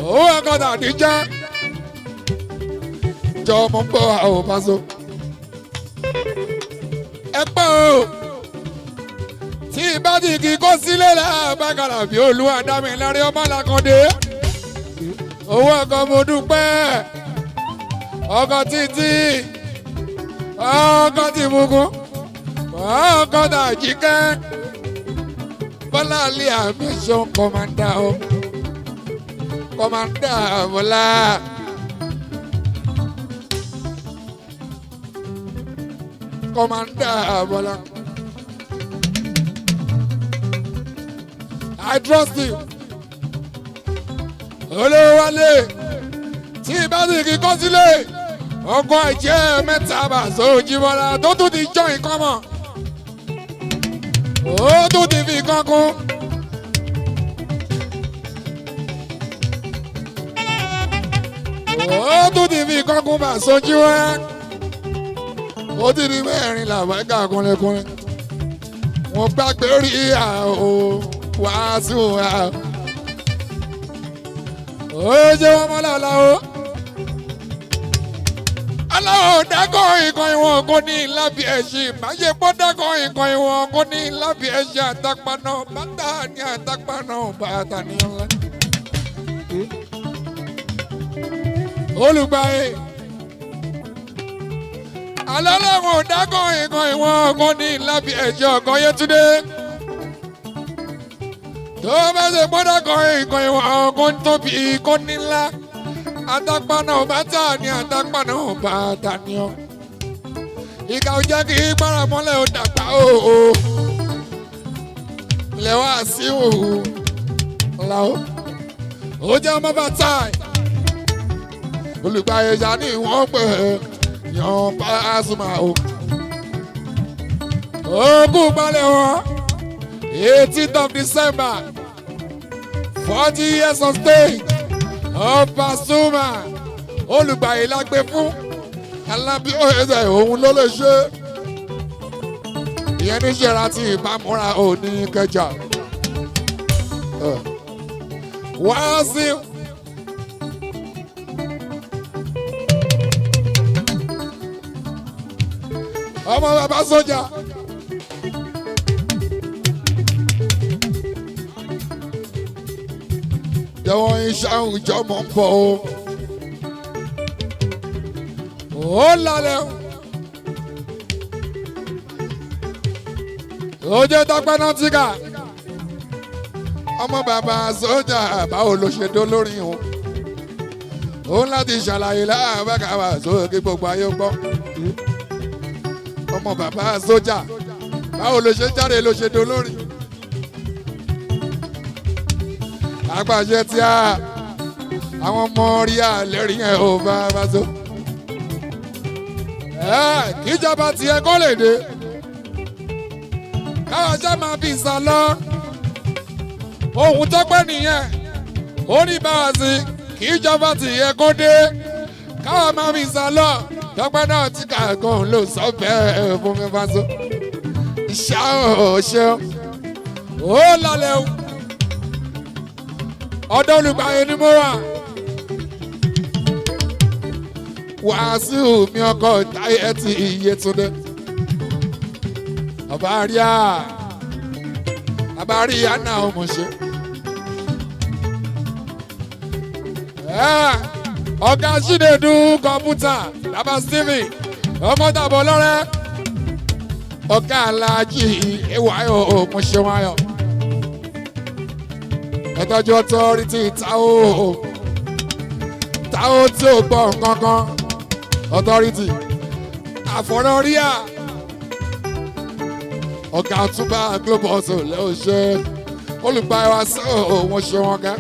Owó ọkọ̀tà níjà. Jọ mọ̀ ń bọ̀ àwọn Paso. Ẹ pọ̀ o. Tí ìbádìí kì í kó sílé láàbàkàrà bí Olúwa dá mi lárí ọmọ làkàndé. Owó ọkọ̀ mo dúpẹ́. Ọkọ̀ títí. Ọkọ̀ tìbùkún. Ọkọ̀ tàjíkẹ́. Bọ́lá Alẹ́ àmẹ́sàn kọ́mándà o. Kọ́mándà Bọ́lá. Kọ́mándà Bọ́lá. I trust you. Olówó wálé tí bá sì kí KOSILE ọkọ̀ àìjẹ́ mẹ́ta Paso Jíbọ́lá tó tún ti jọ nǹkan mọ̀ ó tún ti fi nǹkan kún. Ó tún ti fi nǹkan kún Paso Jíbọ́lá ó ti di mẹ́rin làbáìkà kúnlẹ̀kúnlẹ̀ wọ́n gbàgbé rí àwọ̀ wàásù àwọ̀ ó jẹ́ wọ́n mọ́ lọ́la o. Aláwọ̀ dákọ̀ nǹkan ìwọ̀n kò ní lábì ẹ̀ṣin máṣe pọ́ dákọ̀ nǹkan ìwọ̀n kò ní lábì ẹ̀ṣin àtàpànà bàtà ní àtàpànà bàtà ní ọ̀la. Olùgbàyè alálàwọ̀ dákọ̀ nǹkan ìwọ̀n kò ní lábì ẹ̀ṣin ọ̀kan Yétúndé. Tó bá ṣe gbọ́dọ̀ kọ nǹkan ìwọ̀n kò ń tóbi kò ní ńlá àtàpànà bàtà ní àtàpànà bàtà ní ọ. Ìkà ò jẹ́ kí gbára mọ́lẹ̀ ó dàgbà o. Lẹ́wà sí òwú ńlá o. Ó jẹ́ ọmọ bàtà Olùgbàyè jà ní wọ́n pè é yan Pasuma o. Ogún balẹ̀ wọn 18th of December 40 years on stage of Pasuma Olùgbàyè la gbé fún Alábí Oyèdè òun ló lè ṣe ìyẹn ní ṣẹ́ra tí ìbámúra òní Ìkẹjà wá sí. Ọmọ bàbá sójà. Jọ̀wọ́ iṣẹ́ àwùjọ mọ̀ ń bọ̀ o. Ó lálẹ́ o. Ó jẹ́ tọ́pẹ́ náà tí kà. Ọmọ bàbá sójà báwo ló ṣe dó lórí o. Ó ń láti ṣàlàyé láàbàkàwà sókè gbogbo ayé gbọ́. Ọmọ bàbá sójà báwo ló ṣe jáde ló ṣe dó lórí. Àgbàṣe tí àwọn ọmọ rí àlẹ́rí yẹn ò bá bá so. Kíjọba tiẹ̀ kó lè dé. Káwọn ṣá máa fi ìsà lọ. Ohun tó pẹ́ nìyẹn. Ó ní báwa sí kíjọba tiẹ̀ kó dé. Káwọn máa fi ìsà lọ. Tọ́pẹ́ náà ti kàgàn ló sọ bẹ́ẹ̀ fún mi bá so. Ìṣá ò ṣeun. Ó lálẹ́ o. Ọ̀dọ̀ Olùgbàyè ni mo wà. Wàásù mi ọkọ̀ táyé ti Yétúndé. Àbárí àná ọmọ ṣe. Ọ̀gá Ṣídẹ̀dù kọ̀mpútà bàbá Stephen ọmọ tàbọ̀ lọ́rẹ́. Ọ̀gá Aláàjì Ewáyọ̀ ọmọ ṣe wáyọ̀. Ẹ̀tọ́jú authority Táó tí ò gbọ́ nǹkankan authority àfọ̀rọ̀ríà ọ̀gá Ọ̀túnba global ọ̀sẹ̀ lẹ́ ò ṣe Olùgbàyè wa sí òun ṣe wọn ká.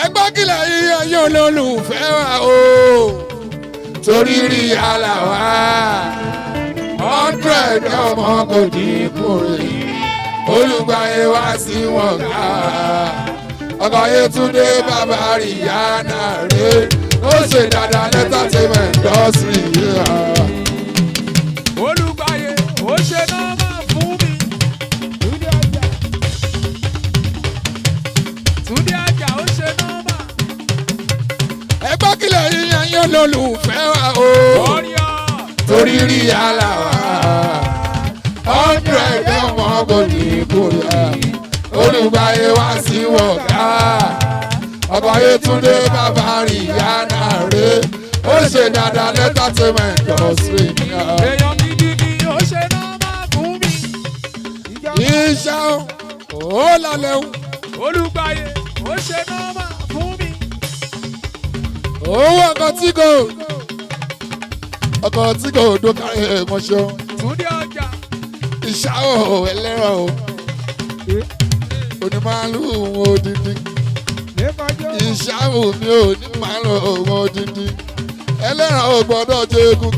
Ẹgbọ́n kìlẹ̀ yìí ẹ̀yin olólùfẹ́ wa o torí rí àlàwà 100 ọmọ kò dínkù rí. Olùgbàyè wá sí wọn ká ọkọ Yétúndé bàbá Iyana rè ó ṣe dáadáa entertainment industry. Olùgbàyè ó ṣe nọ́mà fún mi. Túndé Àjà ó ṣe nọ́mà. Ẹgbọ́n kìlẹ̀ yíyan yín olólùfẹ́ wa o torí rí àlàwà 100 ọmọ kò dínkù rí. Olùgbàyè wá sí wọ̀gá ọkọ Yétúndé bàbá Iyana rè ó ṣe dáadáa entertainment industry. Èèyàn gidi ni ó ṣe nọ́mà fún mi. Iṣẹ́ ó lálẹ́ o. Olùgbàyè ó ṣe nọ́mà fún mi. Owó ọkọ̀ tí kò dókàrí ẹ̀mọ́ṣọ́. Túndé Àjà. Ìṣá ẹlẹ́rọ o. onímàálù odindi ìṣàwù mi ò ní màálù odindi ẹlẹ́ran ò gbọ́dọ̀ jẹ egun.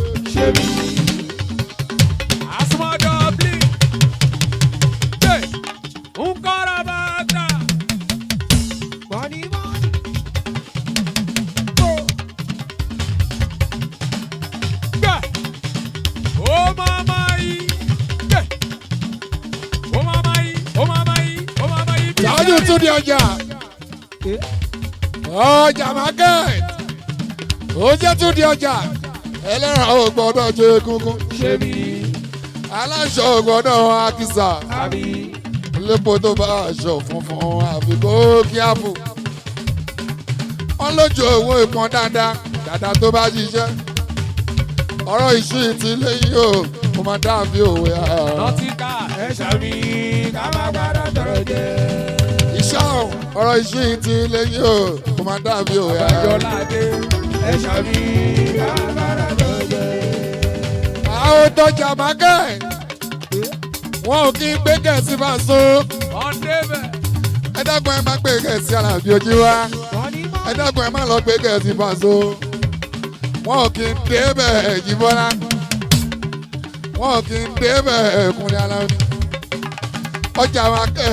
Tájú tún di ọjà market ó jẹ́ tún di ọjà ẹlẹ́ran ò gbọ́dọ̀ jẹ egungun aláṣọ ò gbọ́dọ̀ akísà lépo tó bá aṣọ funfun àfi kó kíáfù wọ́n lójú owó ìpọn dáadáa tó bá ṣiṣẹ́ ọ̀rọ̀ ìṣú ti lẹ́yìn o mo máa dàbí òwe lọ́tíkà ẹ̀ṣà mi ká má gbádà tọrọ jẹ. iṣẹ́ ọ̀rọ̀ ìṣú ti lẹ́yìn o mo máa dàbí òwe àjọládé ẹ̀ṣà mi ká má gbádà tọrọ jẹ. àwọn tọjà mágẹ́ wọn ò kí ń gbé gẹ̀ẹ́sì bá so ẹ dákun ẹ má gbé gẹ̀ẹ́sì Àlàbí ojú wa ẹ dákun ẹ má lọ gbé gẹ̀ẹ́sì bá so wọn ò kí ń débẹ̀ Jíbọ́lá wọn ò kí ń débẹ̀ Kúnlé Alábí ọjà mágẹ́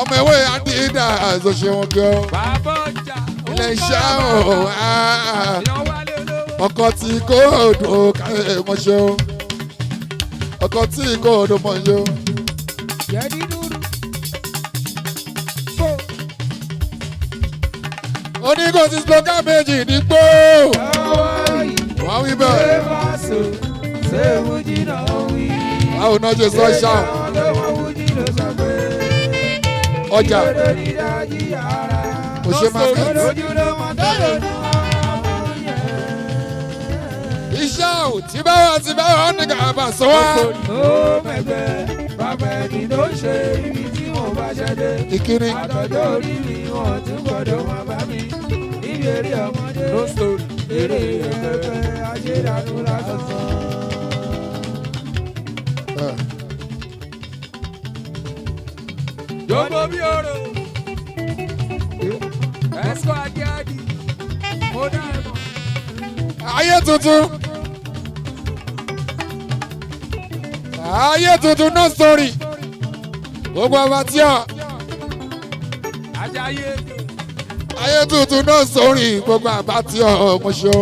ọmọ ewé àdídà àzọṣe wọn kí ọ ilé iṣẹ́ ọkọ̀ tí kò dùn káyọ̀ mọ́ṣẹ́ o ọkọ̀ tí kò dùn mọ́ṣẹ́ o. oníkó ti slogan méjì nígbó wọ́n wí bẹ́ẹ̀. báwo náà ṣe sọ ṣáà ọjà òṣè market iṣẹ́ ò tí báwa ní kàbà sọ wá. ó mẹ̀gbẹ́ bàbá ẹni ló ṣe ibi tí mo bá ṣẹ́dé. ìkíni. àtọ́jọ́ orí mi wọ́n tún gbọ́dọ̀ máa bá mi níbi eré ọmọdé. eré ẹgbẹ́ ajédànù lásán. Jọ̀gbọ́n bí ọ̀rọ̀ ẹ̀sọ́ àjẹ́àdì mo dá ẹ̀ mọ̀. ayé tuntun no story gbogbo abatíọ̀ ayé tuntun no story gbogbo abatíọ̀ mọ̀ṣọ́.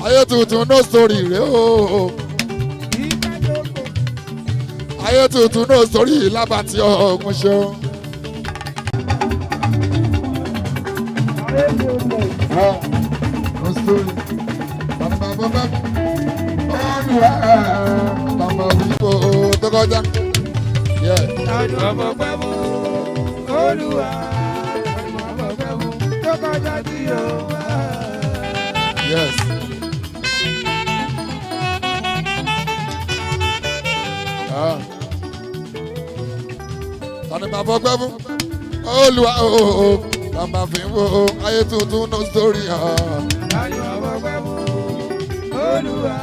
ayé tuntun no story rẹ o ayé tuntun no story lábàtí ọmọṣọ. no story bàbá bàbá olùwà bàbá wíwò tó kọjá. bàbá bàbá olùwà bàbá bàbá tó kọjá tí o wá. Yes. Tani bàbá ọgbẹ́ fún Olúwa ooo bàbá fi wo ayé tuntun no story. Tani bàbá ọgbẹ́ fún Olúwa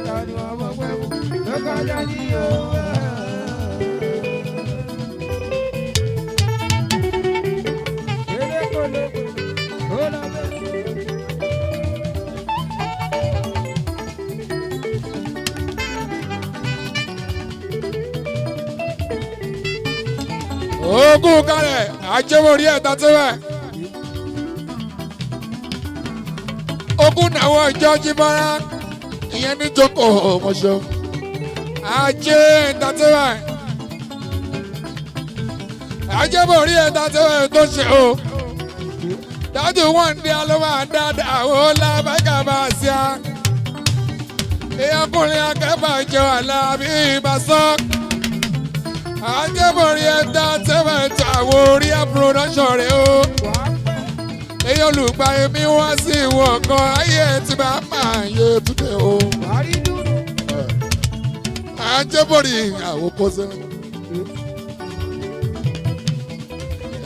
tani bàbá ọgbẹ́ fún lọ́kọ̀ọ́jà ní òwúrọ̀. Eré kò lè kó lọ bẹ́ẹ̀. Ogun kalẹ̀ ajẹ́wòrí ẹ̀ta tó bẹ̀. Ogun náwó ìjọ Jíbọ́lá ìyẹn ní jókòó mọ̀ṣọ́. Ajé ẹ̀ta tó bẹ̀. Ajẹ́wòrí ẹ̀ta tó bẹ̀ tó ṣe o. Dájú wọn ní alọ́wọ́ dáadáa ó lábẹ́ka bá a ṣe á. Ìyàkùnrin akẹ́fà jẹ́ Àlàbí ìbásọ́. Ajẹ́bọ̀rí ẹ̀dá tẹ́fẹ̀ẹ́tà àwọn orí production rẹ̀ o. Èyí olùgbà èmi wá sí ìwọ̀n kan ayé tí bá máa yé túnde o. Ajẹ́bọ̀rí àwọn KOSILE.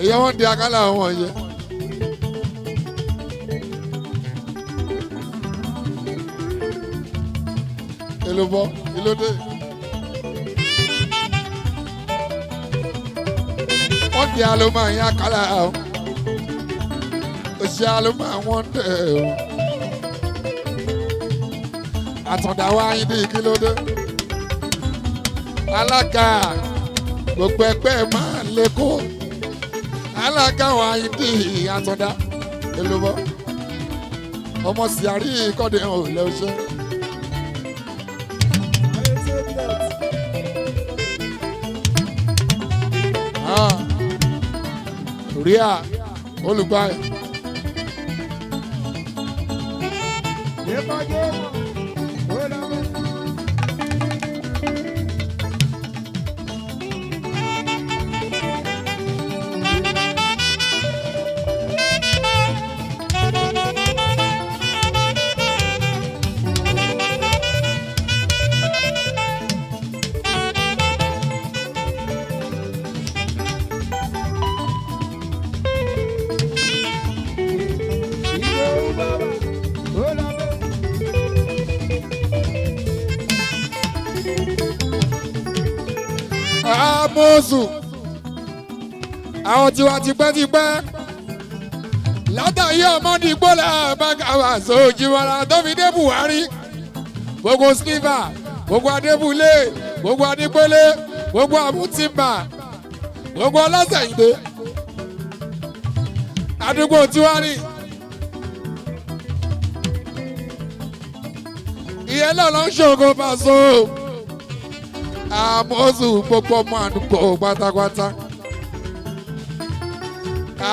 Èyí wọ́n di akálà wọn yẹ. èlò bọ́ ìlódé. wọ́n di àlọ́ máa yan kálá o òṣìṣẹ́ àlọ́ máa wọ́n dẹ̀ o. àtọ̀dá wa yín ní kílódé. alága gbogbo ẹgbẹ́ máa lẹ́kọ̀ọ́ alága wa yín ní àtọ̀dá èlò bọ́ ọmọ síárì kọ́dé ò lẹ́ọ̀ṣẹ́. ríà olùgbàyè. Mọ́sù àwọn tiwa tipẹ́tipẹ́ látàrí ọmọdé gbọ́lá bàgàwà sójúmọ́ra tó fi dé Buhari gbogbo sliva gbogbo adébúlé gbogbo adépélé gbogbo àmútìmbà gbogbo ọlọ́sẹ̀yìndé àdúgbò tiwa ni ìyẹn náà ló ń ṣògo Paso. Àmọ́sù gbogbo ọmọ àdúgbò pátápátá.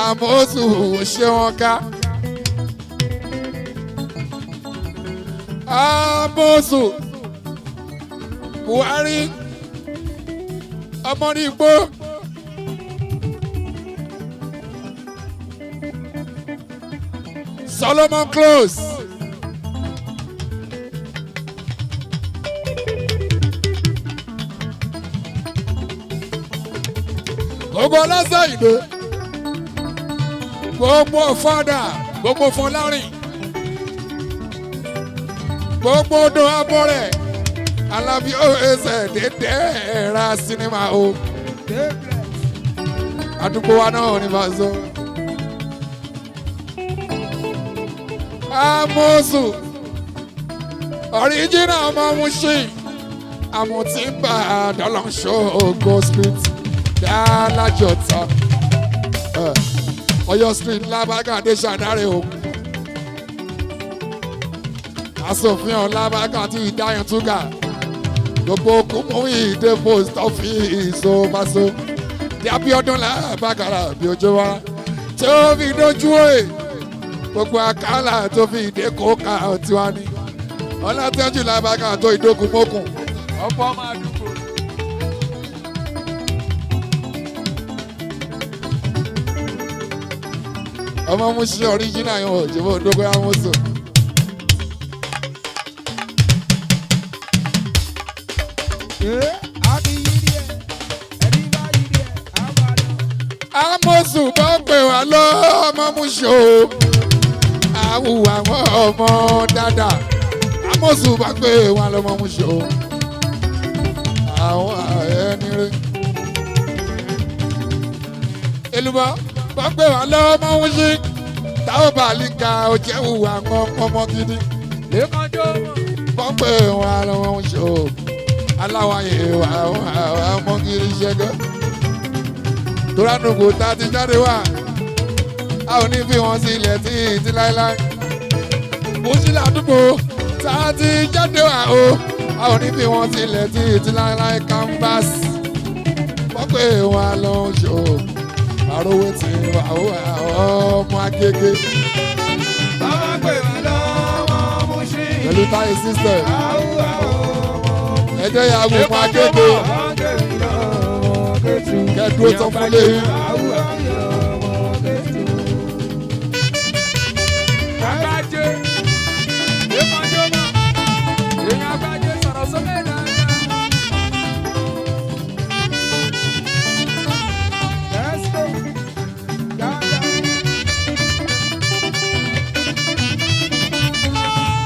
Àmọ́sù ṣé wọn ká. Àmọ́sù Buhari ọmọdégbò. Solomon Close. Gbogbo ọlọ́sẹ̀ ìdè gbogbo fada gbogbo fọlárìn gbogbo odò abọ́rẹ̀ alábí ọ̀ẹ́sẹ̀ dédé ra sinimá o àdúgbò wa náà ní Paso. Àmọ́sù ọ̀ríjìnà ọmọ Mushin àmọ̀tínbà dọ́lọ́ṣọ́ Ògo street dálájọta Ọ̀yọ́ street lábàgàdé ṣàdáre o asòfin ọlábàgà tí ìdáyàn túgà gbogbo kùmùí ìdè post office ó Paso di Abíọ́dún lábàgàrà bí ojú wa tó fi dojú ẹ̀ gbogbo àkàlà tó fi ìdè kóka tiwa ni ọlátẹ́jú lábàgà tó ìdókun mọ́kùn ọ̀pọ̀ máa dùkú. ọmọ Mushin original yẹn wò jẹ́ bó dógó yá mọ́sọ̀. Àmọ́sù bá pè wá lọ ọmọ Mushin o àwùwà àwọn ọmọ dáadáa Àmọ́sù bá pè wá lọ́mọ Mushin o àwọn ẹni rẹ̀ èlùbọ́ bá pè wá lọ́mọ Mushin táwọn bá lè ka ọjẹ́ wùwà àwọn ọmọ gidi lẹ́kọ̀ọ́jọ́ bá pè wá lọ́mọ Mushin o aláwáyé wà àwọn ọmọ gidi ṣẹ́gẹ́ toránùkù tá a ti jáde wá a ò ní fi wọn sílẹ̀ títí láéláé Mushin ládùúgbò tá a ti jáde wá o a ò ní fi wọn sílẹ̀ títí láéláé canvas wọ́n pè wọ́n lọ ṣò àròwé tí wà ó ọmọ Agége. Bàbá pè wá lọ́wọ́ Mushin. Pẹ̀lú táyé system ẹjẹ́ ya wo ọmọ Agége kẹ́dúró tán fún léyìn. Agbájé lẹ́kọ̀ọ́jọ́ mọ́ èèyàn Agbájé sọ̀rọ̀ sókè dáadáa.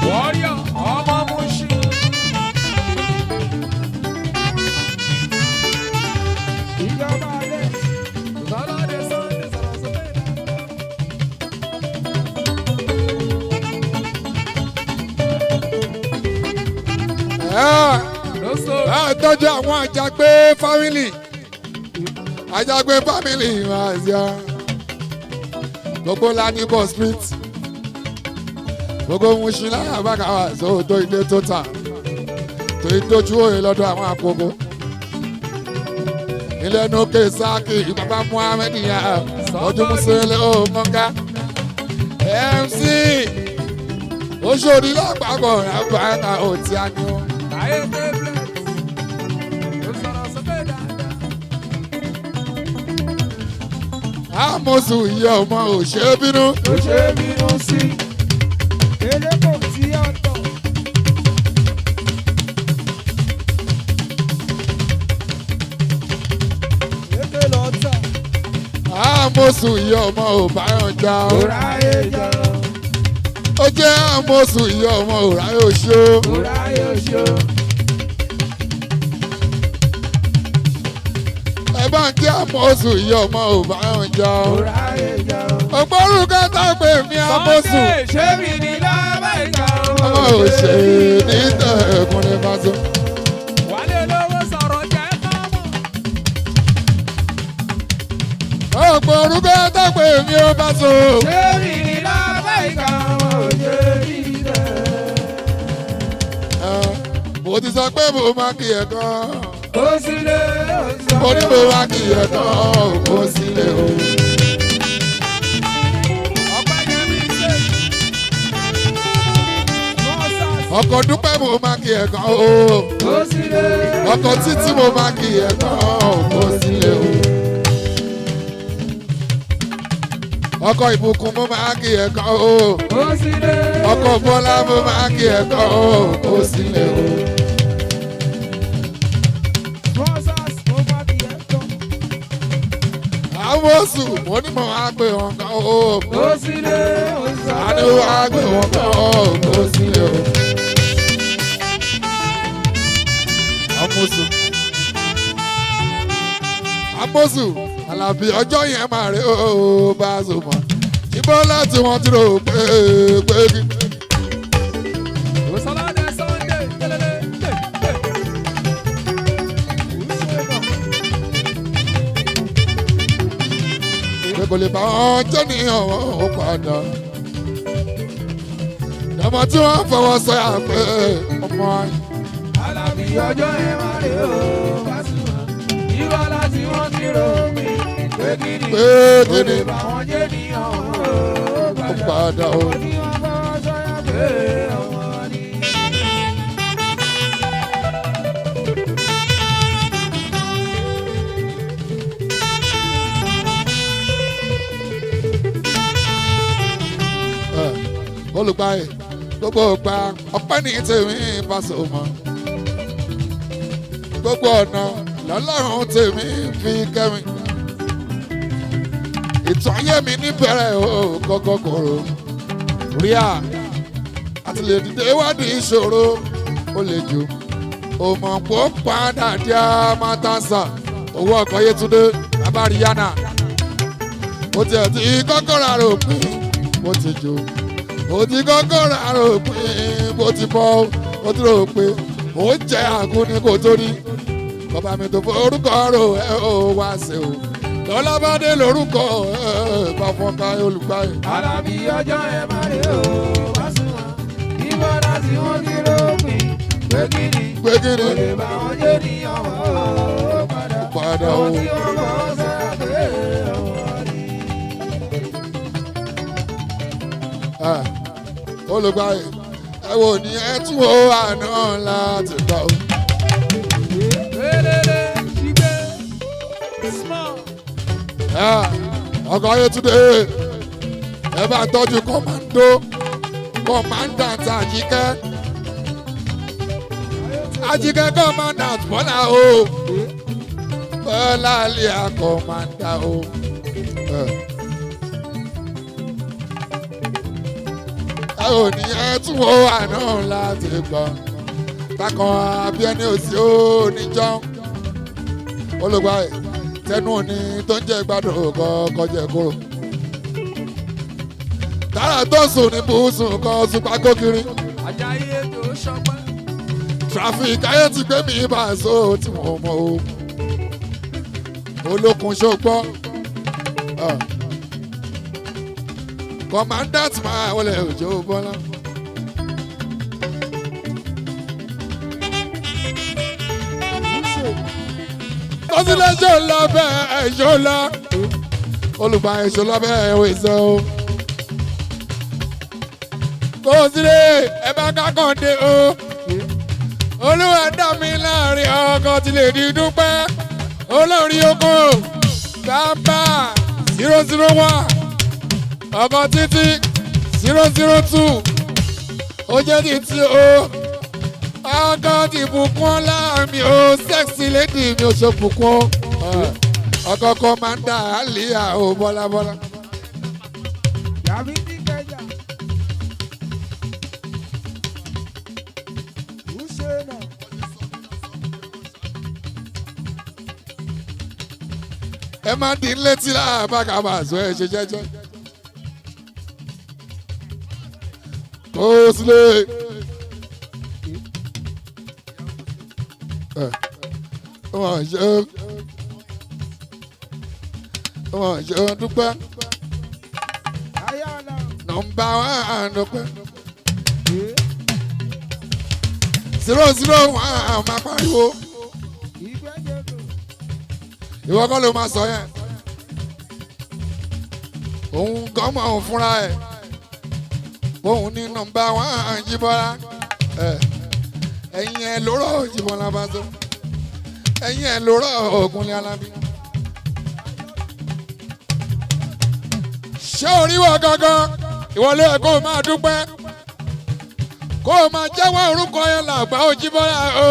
Warrior ọmọ Mushin tọ́jú àwọn àjàgbé fámìlì àjàgbé fámìlì àṣà gbogbo lánìbọ̀ street gbogbo Mushin láyà bàkà wà sóòótọ́ ilé tó tà tó ìtọ́jú òye lọ́dọ̀ àwọn àkókò ilé nókè sáàkì bàbá Muhammed yà ọdún Musele ó mọ́ká MC oṣòdì lápapọ̀ àbáyà òtí àníwò. Ayé tẹ́lẹ̀ ó sọ̀rọ̀ sókè dáadáa. Àmọ̀sùn ìyá ọmọ ò ṣe é bínú. Ó ṣe é bínú sí. Elépo tí ọ̀tọ̀. Èké lọ́tọ̀. Àmọ̀sùn ìyá ọmọ ò báyọ̀ já o. Ó ráyè jọ. Ó jẹ́ àmọ̀sùn ìyá ọmọ ò ráyè òṣó. Ó ráyè ṣó. Ẹ bá ń jẹ́ àmọ̀sùn ìyá ọmọ ò báyọ̀ já o. Ó ráyè jọ. Ògbórúkọ tá a pè mí àmọ̀sùn. Ṣé mi ní lábẹ́ ìka Ọmọ ò ṣe ní tẹ̀kùn ní Paso. Wálé lówó sọ̀rọ̀ jẹ́ kámọ̀. Ògbórúkọ tá a pè mí ó Paso. Ṣé mi ní lábẹ́ ìka òjò ìdẹ. Mo ti sọ pé mo máa kí ẹ̀ kan. KOSILE ó sọ Mo ní mo máa kí ẹ̀ kan KOSILE o. Ọ̀pẹ yẹn mi ṣe. Ọkọ̀ dúpẹ́ mo máa kí ẹ̀ kan o. KOSILE Ọkọ̀ títí mo máa kí ẹ̀ kan KOSILE o. Ọkọ̀ ìbùkún mo máa kí ẹ̀ kan o. KOSILE Ọkọ̀ bọ́lá mo máa kí ẹ̀ kan KOSILE o. sponsors mo bá di ẹ̀tọ́. Àwọn oṣù mo ní mo máa gbé wọn kan o. KOSILE ó sọ A ní wọ́n á gbé wọn kan KOSILE o. Àmọ̀sù Àmọ̀sù Àlàbí ọjọ́ yẹn máa rí ó Paso mọ́. Ìbọn láti wọn ti rò pé kí. Òṣàlàdé Sunday tẹ́lẹ̀lẹ́. Pé kò lè bá wọn jẹ́ ní ọ̀wọ́ ó padà. Ọmọ tí wọ́n fọwọ́ sọ́yà pé ọmọ ayé. Àlàbí ọjọ́ yẹn máa rí o Pasuma. Ìwọ láti wọ́n ti rò mí. Pé kí ni Pé kí ni bá wọn jẹ́ ní ọ̀hún ó padà o. Tí wọ́n bá wọ́n sọ́yà pé ọmọ ni. Olùgbàyè gbogbo ògbà ọpẹ́ ní tèmi Paso mọ́. Gbogbo ọ̀nà lọ́lọ́run tèmi fi kẹ́mi. Ìtàn ayé mi níbẹ̀rẹ̀ o kọ́kọ́ kòrò. Ríà àti lè dìde ìwádìí ìṣòro ó lè jù. Òmò pò padà dí àmàtàǹsà owó ọkọ̀ Yétúndé bàbá Iyana. Ó tiẹ̀ ti kọ́kọ́ rà rò pín bó ti jò. Ó ti kọ́kọ́ rà rò pín bó ti bọ́. Ó ti rò pé ó jẹ́ àgúnni kò tó rí. Bàbá mi tó forúkọ rò ẹ ó wá sí o. Lọ́lábádé lórúkọ bá fọ́nká Olùgbàyè. Àlàbí ọjọ́ yẹn máa rí o Pasuma. Ìwọ láti wọ́n ti rò mí. Pé kí ni Pé kí ni lè bá wọn jẹ́ ní ọ̀hún padà. padà o. Tí wọ́n bá wọn sọ́yà pé ọmọ ni. Olùgbàyè ẹ wò ní ẹ tún wo àná láti gbà o. Lélẹ́lẹ́ ṣígbé. Small. Ọkọ̀ Yétúndé ẹ bá tọ́jú kọ́mándàntì Àjíkẹ́. Àjíkẹ́ kọ́mándàntì Bọ́lá o. Bọ́lá lè kọ́mándà o. Ẹ ò ní ẹ tún wo àná láti gbọ́. Takàn abíẹ́ni òsì ó níjọ́. Olùgbàyè tẹnu òní tó ń jẹ gbádùn kọjẹ kúrò. Tààrà tó sùn ní bùsùn kan ṣùpá kókiri. Ajayi ètò ṣọpẹ́. traffic ayé ti gbé mi Paso tí mo mọ̀ o olókun ṣogbọ́ commandant máa wọlé òjò bọ́lá. Kọ́sílẹ̀ ṣó lọ bẹ́ẹ̀ ṣó lọ olùgbà èso lọ bẹ́ẹ̀ ò èso o. Kọ́sílẹ̀ ẹ bá kákàndé o olúwa dá mi láàrin ọkọ̀ tí lè di dúpẹ́ olórí oko bàbá 001 ọkọ̀ títí 002 ó jẹ́ títí o ọkọ̀ tí bùkún ọlá mi ò sexy lady mi ò ṣe bùkún ọkọ̀ kọ́mándà àlìyá ò bọ́lábọ́lá. Yàbí ní kẹjà. Wúṣe náà. Ẹ máa dín létí láàbàkà Paso ẹ ṣe jẹ́jẹ́. Kọ́sílẹ̀. Wọ́n ṣe dúpẹ́. Ayọ̀lá. Nọ́mbà 1 dúpẹ́. 001 máa pariwo. Ìgbẹ́jẹ̀dọ̀. Ìwọ kọ́ ló máa sọ yẹn. Òun gan mọ̀ òun fúnra ẹ̀. Òun ní nọ́mbà 1 Jíbọ́lá. Ẹ̀yin ẹ̀ lóró Jíbọ́lá Paso. Ẹ̀yin ẹ̀ lóró Ògúnlé Alábí. Ṣé oríwọ̀ gangan ìwọlé ẹ̀ kó o máa dúpẹ́ kó o máa jẹ́wọ́ orúkọ yẹn làgbà ó Jíbọ́lá o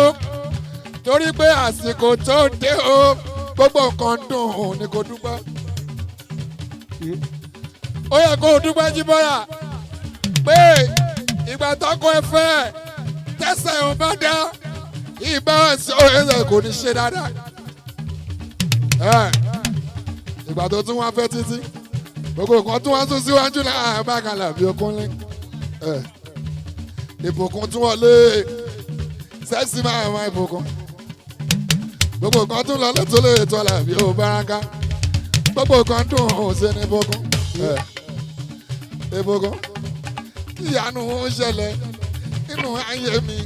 torí pé àsìkò tó dé o gbogbo nǹkan dùn òun ni kò dúpẹ́. Ó yẹ kó o dúpẹ́ Jíbọ́lá pé ìgbà tọ́kọ ẹ fẹ́ tẹ́sẹ̀ ò bá dá ìbá ẹsẹ̀ kò ní ṣe dáadáa. Ìgbà tó tún wá fẹ́ títí gbogbo nǹkan tún wá tún síwájú láàbàkàlà bí okúnlé ìbùkún tún wọlé sẹ́ẹ̀sì máa ìbùkún gbogbo nǹkan tún lọ lẹ́tọ́ lè tọ́ làbí ó báraka gbogbo nǹkan dùn ó ṣe ní ìbùkún ìbùkún ìyanu ń ṣẹlẹ̀ nínú ayé mi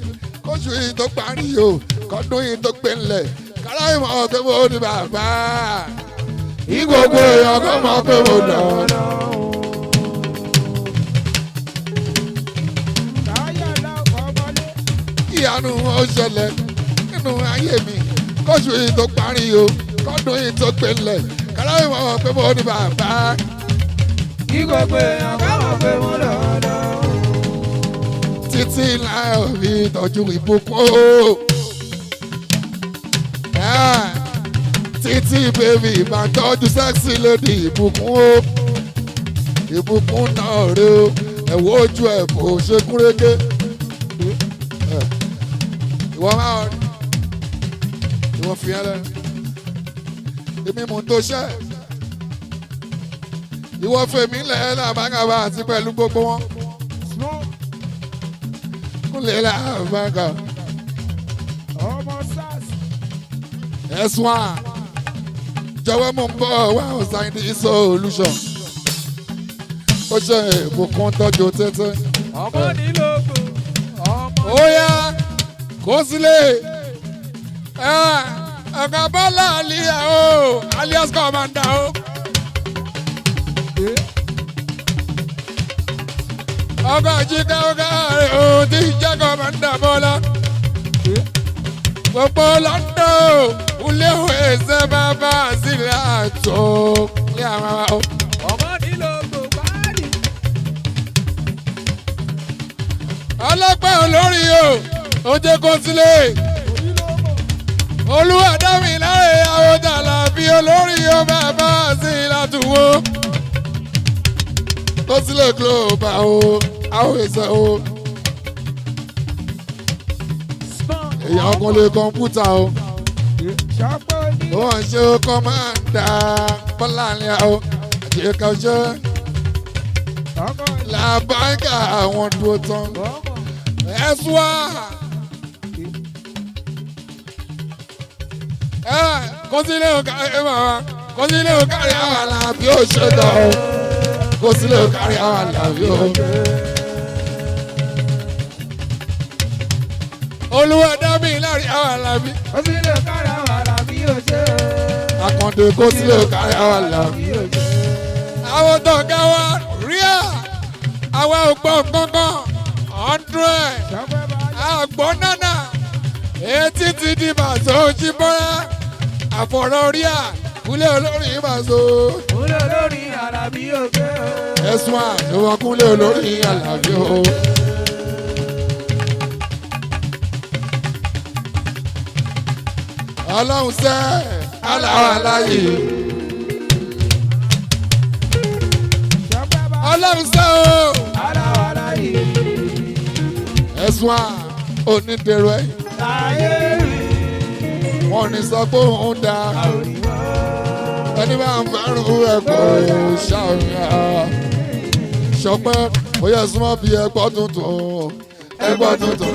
kóṣù yìí tó parí o kọ́dún yìí tó gbé ńlẹ̀ kárá ìmọ̀ ọ̀gbẹ́ mo ní bàbá ìgbògbò èèyàn kò mọ̀ pé mo lọ. Ìyanu ó ṣẹlẹ̀ nínú ayé mi kóṣù yìí tó parí o kọ́dún yìí tó gbé ńlẹ̀ kárá ìmọ̀ pé mo ní bàbá. Ìgbògbò èèyàn kò mọ̀ pé mo lọ. Títí láyọ̀ mi tọ́jú ìbùkún o. Títí bèbí máa tọ́jú sẹ́ksì lady ìbùkún o. Ìbùkún náà rè o ẹ̀wọ́ ojú ẹ̀ kò ṣe kúrégé. Ìwọ máa rí ìwọ fi ẹ́ lẹ́nu. Èmi mú tó ṣẹ́. Ìwọ fèmí lẹ́ẹ̀ làbágàbà àti pẹ̀lú gbogbo wọn. Kúnlẹ̀ làbágà. Ọmọ SARS. Ẹ̀sùn à. Jọ̀wọ́ mo ń bọ̀ wá ọ̀sán ní solution. Ó ṣe ìbùkún tọ́jú tẹ́tẹ́. Ọmọ nílògbò. Ó yá Kọ́sílẹ̀. Ọ̀gá Bọ́lá àlìyá o alias Commander o. Ọgá jíká ọgá rẹ̀ o ti jẹ́ Commander Bọ́lá. Gbogbo London ulé ẹsẹ̀ bàbá sílẹ̀ àtọ̀ ní àwọn o. Ọmọ nílògbò báyìí. Ọlọ́pàá olórí o jẹ́ Kọ́sílẹ̀. Olúwa dá mi láre àwọn jàlábí olórí o bàbá sílẹ̀ àtúwò. Kọ́sílẹ̀ global o àwọn ẹsẹ̀ o. Èèyàn kan lè kọ̀ǹpútà o. Wọ́n ṣe Commander Bọ́lá ní o. Àjẹká ṣe làbáńkà àwọn dúró tán. Ẹ̀sùn wa KOSILE ò kárí màmá KOSILE ò kárí àwọn Àlàbí ò ṣe tán o KOSILE ò kárí àwọn Àlàbí ò. Olúwa dá mi láàrin àwọn Àlàbí. KOSILE ò kárí àwọn Àlàbí ò ṣe. Àkàndé KOSILE ò kárí àwọn Àlàbí. Àwọn tó ga wa rí à àwa ò gbọ́ kankan 100 àgbọ̀ nánà etí ti di Paso Ojibora àfọ̀rọ̀ rí à kúlẹ̀ olórí Paso. Kúlẹ̀ olórí Àlàbí ò ṣe. Ẹ̀sùn àdéhùn kúlẹ̀ olórí Àlàbí o. Ọlọ́run sẹ́ aláwọ̀ aláyè. Ọlọ́run sẹ́ o. Aláwọ̀ aláyè. Ẹ̀sùn onídèrò ẹ̀. Láyé rí. Wọ́n ní sọ pé òun dá. Ẹni bá ń fẹ́ràn rẹ̀ kò ṣàrùn. Ṣọpẹ́ bóyá súnmọ́ bí ẹgbọ́ tuntun. Ẹgbọ́ tuntun.